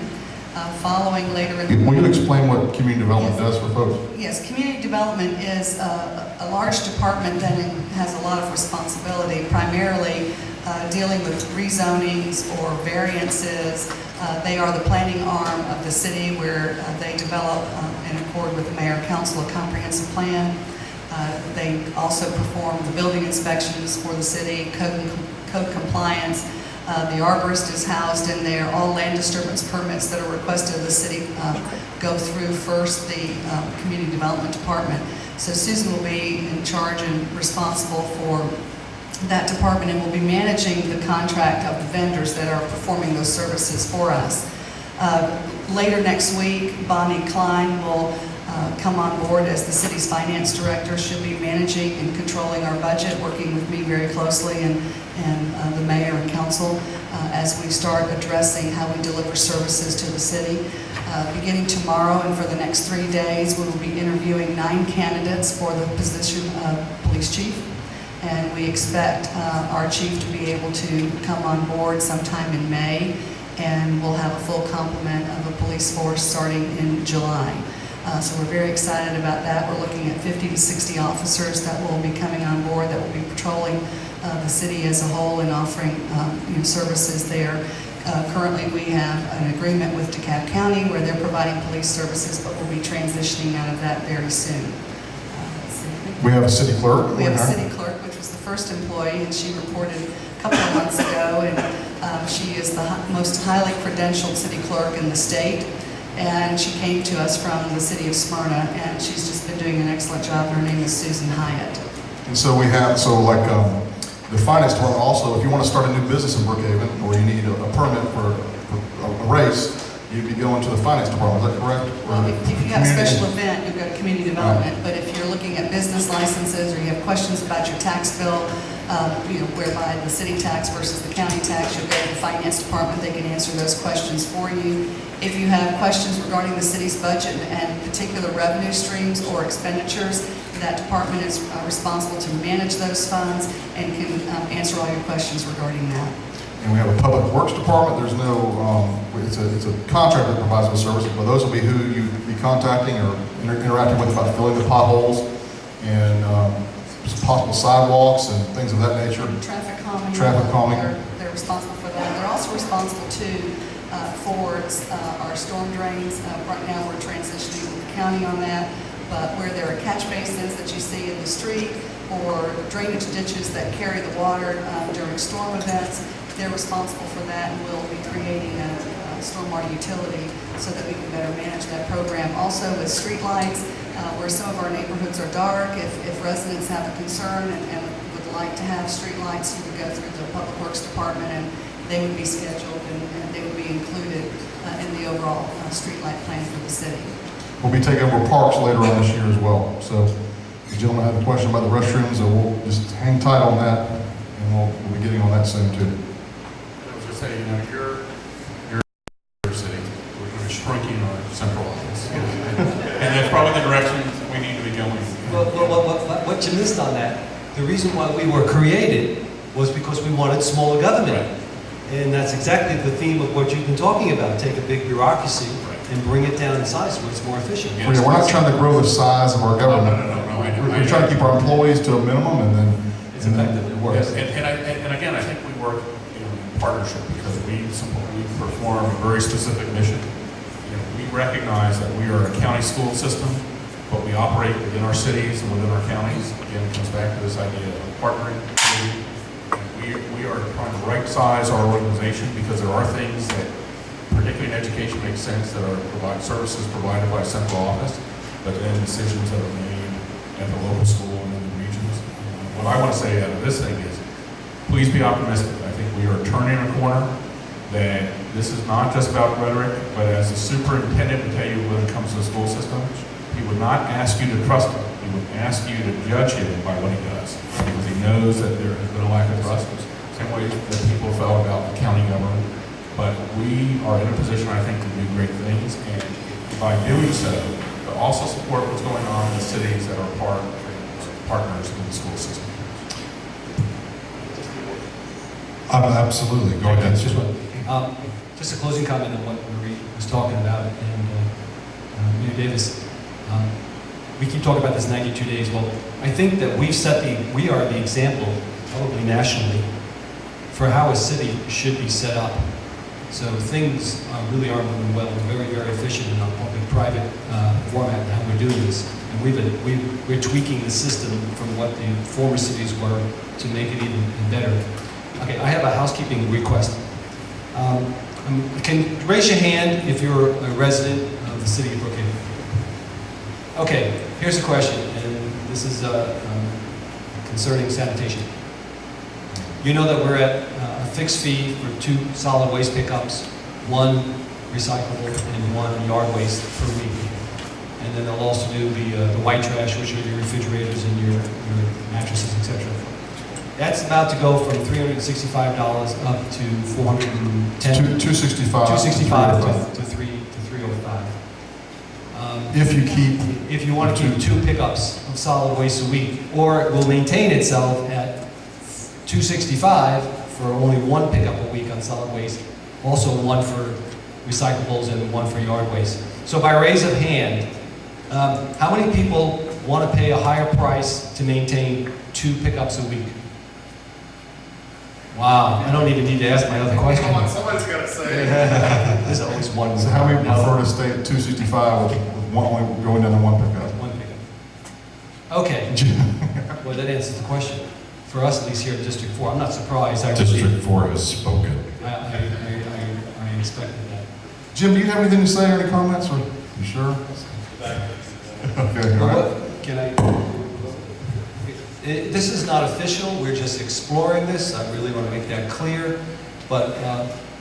H: Following later in the
D: Will you explain what community development does for folks?
H: Yes, community development is a large department that has a lot of responsibility, primarily dealing with rezonings or variances. They are the planning arm of the city where they develop, in accord with the mayor and council, a comprehensive plan. They also perform the building inspections for the city, code compliance. The arborist is housed in there. All land disturbance permits that are requested of the city go through first the Community Development Department. So Susan will be in charge and responsible for that department and will be managing the contract of the vendors that are performing those services for us. Later next week, Bonnie Klein will come on board as the city's finance director. She'll be managing and controlling our budget, working with me very closely and the mayor and council as we start addressing how we deliver services to the city. Beginning tomorrow and for the next 3 days, we will be interviewing 9 candidates for the position of police chief. And we expect our chief to be able to come on board sometime in May, and we'll have a full complement of a police force starting in July. So we're very excited about that. We're looking at 50 to 60 officers that will be coming on board, that will be patrolling the city as a whole and offering services there. Currently we have an agreement with DeKalb County where they're providing police services, but we'll be transitioning out of that very soon.
D: We have a city clerk.
H: We have a city clerk, which was the first employee, and she reported a couple of months ago, and she is the most highly credentialed city clerk in the state. And she came to us from the city of Smyrna, and she's just been doing an excellent job. Her name is Susan Hyatt.
D: And so we have, the finance department also, if you want to start a new business in Brookhaven, or you need a permit for a race, you'd be going to the finance department, is that correct?
H: Well, if you have a special event, you'll go to community development, but if you're looking at business licenses or you have questions about your tax bill, whereby the city tax versus the county tax, you'll go to the finance department. They can answer those questions for you. If you have questions regarding the city's budget and particular revenue streams or expenditures, that department is responsible to manage those funds and can answer all your questions regarding that.
D: And we have a public works department. There's no, it's a contractor that provides those services, but those will be who you'd be contacting or interacting with about filling the potholes and possible sidewalks and things of that nature.
H: Traffic calming.
D: Traffic calming.
H: They're responsible for that. They're also responsible too for our storm drains. Right now we're transitioning with the county on that, but where there are catch basins that you see in the street or drainage ditches that carry the water during storm events, they're responsible for that, and we'll be creating a stormwater utility so that we can better manage that program. Also with street lights, where some of our neighborhoods are dark, if residents have a concern and would like to have street lights, you would go through the Public Works Department and they would be scheduled and they would be included in the overall street light plan for the city.
D: We'll be taking over parks later on this year as well. So if the gentleman have a question about the restrooms, we'll just hang tight on that, and we'll be getting on that soon too.
E: I was just saying, you're city. We're going to be shrinking our central office. And that's probably the direction we need to be going.
C: What you missed on that, the reason why we were created was because we wanted smaller government.
E: Right.
C: And that's exactly the theme of what you've been talking about. Take a big bureaucracy and bring it down in size so it's more efficient.
D: Yes. We're not trying to grow the size of our government.
E: No.
D: We're trying to keep our employees to a minimum, and then
C: it's effective. It works.
E: Yes. And again, I think we work in partnership because we perform a very specific mission. We recognize that we are a county school system, but we operate within our cities and within our counties. Again, it comes back to this idea of partnering. We are trying to right-size our organization because there are things that, particularly in education, make sense that are services provided by a central office, but then decisions that are made at the local school and in the regions. What I want to say out of this thing is, please be optimistic. I think we are turning a corner, that this is not just about rhetoric, but as a superintendent would tell you when it comes to the school system, he would not ask you to trust him. He would ask you to judge him by what he does, because he knows that there has been a lack of trust. Same way that people felt about the county government. But we are in a position, I think, to do great things, and by doing so, to also support what's going on in the cities that are partners in the school system.
A: Absolutely. Go ahead.
C: Just a closing comment on what Marie was talking about, and Mayor Davis. We keep talking about this 92 days. Well, I think that we are the example, probably nationally, for how a city should be set up. So things really are moving well. We're very, very efficient in our public-private format and how we're doing this. And we're tweaking the system from what the former cities were to make it even better. Okay, I have a housekeeping request. Can you raise your hand if you're a resident of the city of Brookhaven? Okay, here's a question, and this is concerning sanitation. You know that we're at a fixed fee for 2 solid waste pickups, 1 recyclable and 1 yard waste per week. And then they'll also do the white trash, which are your refrigerators and your mattresses, etc. That's about to go from $365 up to $410. $265 to $305. If you want to keep 2 pickups of solid waste a week, or it will maintain itself at $265 for only 1 pickup a week on solid waste, also 1 for recyclables and 1 for yard waste. So by raise of hand, how many people want to pay a higher price to maintain 2 pickups a week? Wow, I don't even need to ask my other question.
G: Come on, somebody's got to say it.
C: There's always one.
D: So how many prefer to stay at 265 with one going down to 1 pickup?
C: 1 pickup. Okay. Well, that answers the question. For us, at least here in District 4, I'm not surprised.
A: District 4 has spoken.
C: I expected that.
D: Jim, do you have anything to say or any comments? Or you sure? Okay, all right.
C: Can I? This is not official. We're just exploring this. I really want to make that clear. But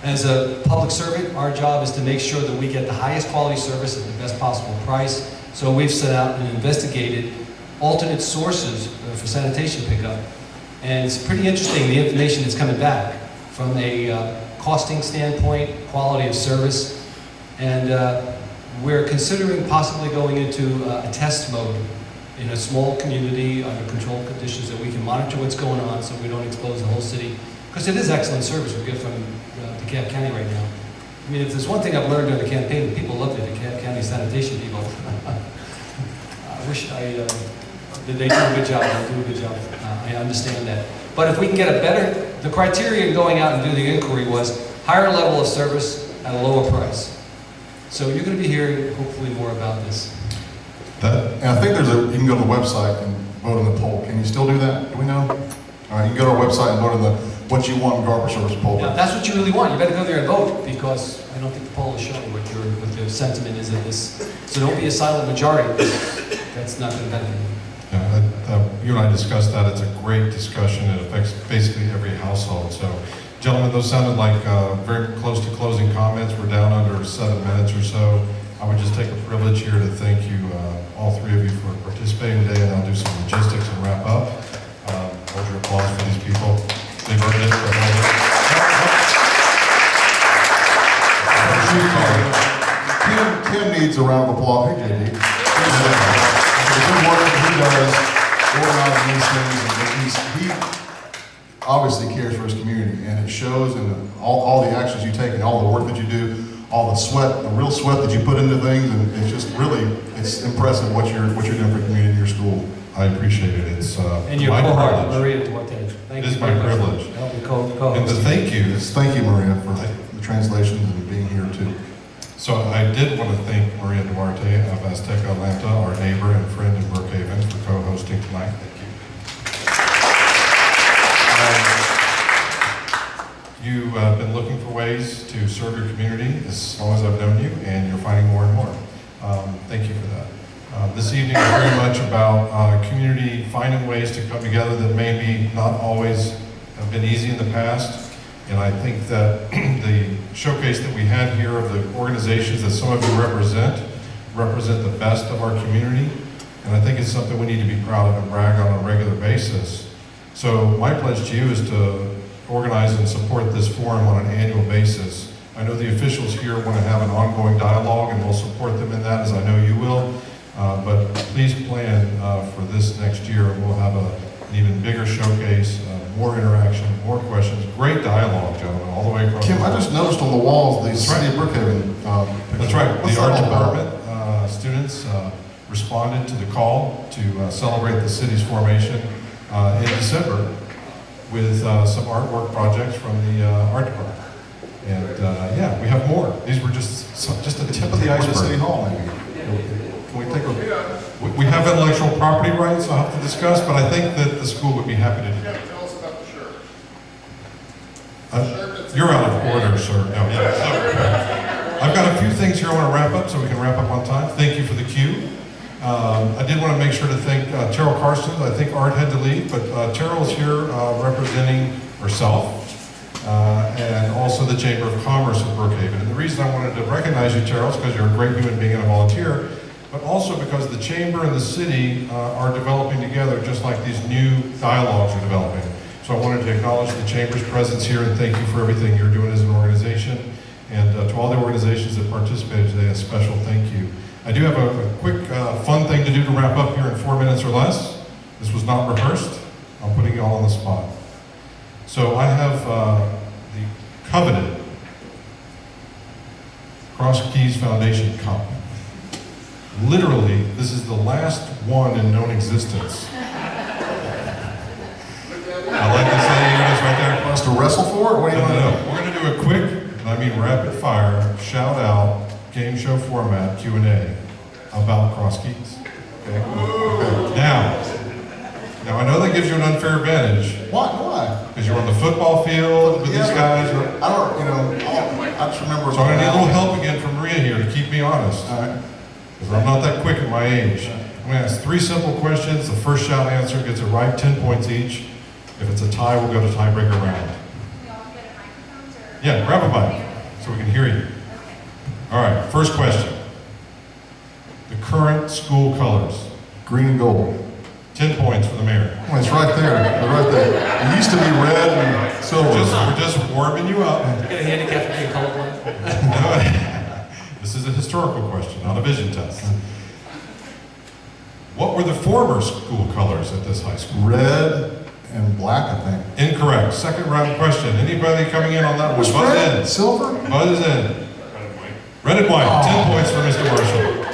C: as a public servant, our job is to make sure that we get the highest quality service at the best possible price. So we've set out and investigated alternate sources for sanitation pickup. And it's pretty interesting, the information that's coming back from a costing standpoint, quality of service. And we're considering possibly going into a test mode in a small community under controlled conditions that we can monitor what's going on so we don't expose the whole city. Because it is excellent service we get from DeKalb County right now. I mean, if there's one thing I've learned during the campaign, the people love the DeKalb County sanitation people. I wish that they do a good job. They do a good job. I understand that. But if we can get a better, the criteria in going out and do the inquiry was higher level of service at a lower price. So you're going to be hearing hopefully more about this.
D: And I think you can go to the website and vote in the poll. Can you still do that? Do we know? All right, you can go to our website and vote in the what you want garbage service poll.
C: Now, that's what you really want. You better go there and vote, because I don't think the poll is showing what the sentiment is of this. So don't be a silent majority. That's not going to benefit you.
A: Yeah, you and I discussed that. It's a great discussion. It affects basically every household. So, gentlemen, those sounded like very close to closing comments. We're down under 7 minutes or so. I would just take a privilege here to thank you, all 3 of you, for participating today, and I'll do some logistics and wrap up. Hold your applause for these people. They've earned it.
D: Kim needs a round of applause. Hey, JD. The good work that he does organizing these things, and he obviously cares for his community, and it shows in all the actions you take and all the work that you do, all the sweat, the real sweat that you put into things, and it's just really, it's impressive what you're doing for your community and your school.
A: I appreciate it. It's
C: and your cohort, Maria Duarte. Thank you.
A: It is my privilege. And the thank yous.
D: Thank you, Maria, for the translations and being here too.
A: So I did want to thank Maria Duarte of Azteca Atlanta, our neighbor and friend in Brookhaven, for co-hosting tonight. Thank you. You have been looking for ways to serve your community as long as I've known you, and you're finding more and more. Thank you for that. This evening is very much about community finding ways to come together that maybe not always have been easy in the past. And I think that the showcase that we had here of the organizations that some of you represent the best of our community. And I think it's something we need to be proud of and brag on a regular basis. So my pledge to you is to organize and support this forum on an annual basis. I know the officials here want to have an ongoing dialogue, and we'll support them in that, as I know you will. But please plan for this next year. We'll have an even bigger showcase, more interaction, more questions, great dialogue, gentlemen, all the way across.
D: Kim, I just noticed on the walls the City of Brookhaven
A: That's right. The art department students responded to the call to celebrate the city's formation in December with some artwork projects from the art department. And yeah, we have more. These were just the tip of the iceberg.
D: City Hall, maybe.
A: Can we take a, we have intellectual property rights I'll have to discuss, but I think that the school would be happy to do that.
G: Tell us about the shirt.
A: You're out of order, sir. No, yeah. So, I've got a few things here I want to wrap up, so we can wrap up on time. Thank you for the cue. I did want to make sure to thank Terrell Carson. I think Art had to leave, but Terrell is here representing herself and also the Chamber of Commerce of Brookhaven. And the reason I wanted to recognize you, Terrell, is because you're a great human being and a volunteer, but also because the Chamber and the city are developing together just like these new dialogues are developing. So I wanted to acknowledge the Chamber's presence here and thank you for everything you're doing as an organization. And to all the organizations that participated today, a special thank you. I do have a quick fun thing to do to wrap up here in 4 minutes or less. This was not rehearsed. I'm putting you all on the spot. So I have the coveted Cross Keys Foundation Cup. Literally, this is the last one in known existence. I like to say, here it is right there.
D: Want us to wrestle for it? What do you want to do?
A: We're going to do a quick, and I mean rapid fire, shout out, game show format, Q&A about Cross Keys. Okay? Now I know that gives you an unfair advantage.
D: Why?
A: Because you're on the football field with these guys.
D: I don't, you know, I just remember.
A: So I'm going to need a little help again from Maria here to keep me honest. Because I'm not that quick at my age. I'm going to ask 3 simple questions. The first shout answer gets it right, 10 points each. If it's a tie, we'll go to tiebreaker round. Yeah, grab a mic so we can hear you. All right, first question. The current school colors.
D: Green and gold.
A: 10 points for the mayor.
D: Oh, it's right there. It's right there. It used to be red and silver.
A: We're just warming you up.
C: Get a handicap for being colorblind?
A: This is a historical question, not a vision test. What were the former school colors at this high school?
D: Red and black, I think.
A: Incorrect. Second round question. Anybody coming in on that one?
D: What's
A: Buzz
D: red?
A: in.
D: Silver?
A: Buzz in. Red and white. 10 points for Mr. Marshall.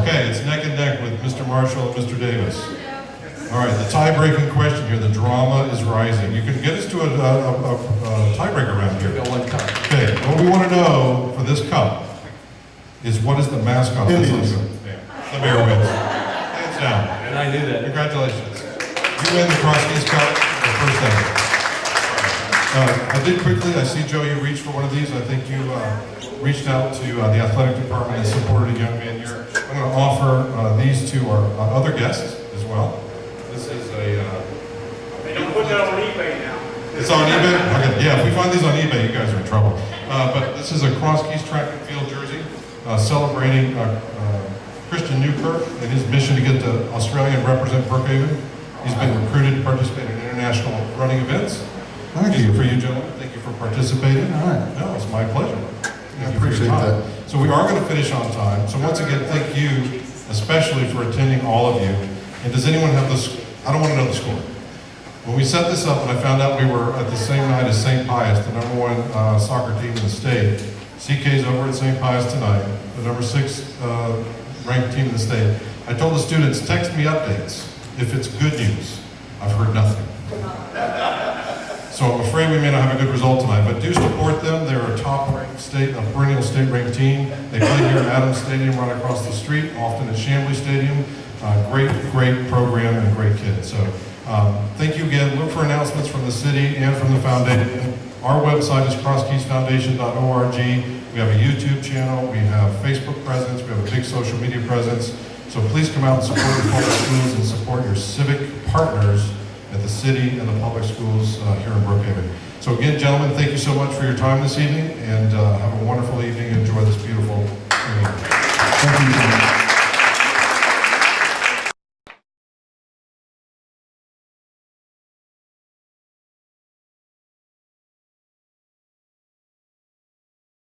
A: Okay, it's neck and neck with Mr. Marshall and Mr. Davis. All right, the tie-breaking question here. The drama is rising. You can get us to a tiebreaker round here. Okay, what we want to know for this cup is what is the mascot of this high school? The mayor wins. Hands down.
C: And I knew that.
A: Congratulations. You win the Cross Keys Cup, the first ever. I did quickly, I see Joe, you reached for one of these. I think you reached out to the athletic department and supported a young man here. I'm going to offer these to our other guests as well. This is a...
Q: They don't put that on eBay now.
A: It's on eBay? Okay. Yeah, if we find these on eBay, you guys are in trouble. But this is a Cross Keys track and field jersey celebrating Christian Newkirk and his mission to get to Australia and represent Brookhaven. He's been recruited to participate in international running events.
D: Thank you.
A: For you, gentlemen. Thank you for participating.
D: All right.
A: No, it's my pleasure.
D: I appreciate that.
A: So we are going to finish on time. So once again, thank you, especially for attending, all of you. And does anyone have this? I don't want to know the score. When we set this up and I found out we were at the same night as St. Pius, the #1 soccer team in the state. CK's over at St. Pius tonight, the #6 ranked team in the state. I told the students, text me updates. If it's good news, I've heard nothing. So I'm afraid we may not have a good result tonight, but do support them. They're a top-ranked state, a perennial state-ranked team. They play here at Adams Stadium right across the street, often at Chamblee Stadium. Great program and great kids. So thank you again. Look for announcements from the city and from the foundation. Our website is crosskeysfoundation.org. We have a YouTube channel. We have Facebook presence. We have a big social media presence. So please come out and support the public schools and support your civic partners at the city and the public schools here in Brookhaven. So again, gentlemen, thank you so much for your time this evening, and have a wonderful evening. Enjoy this beautiful evening.
D: Thank you.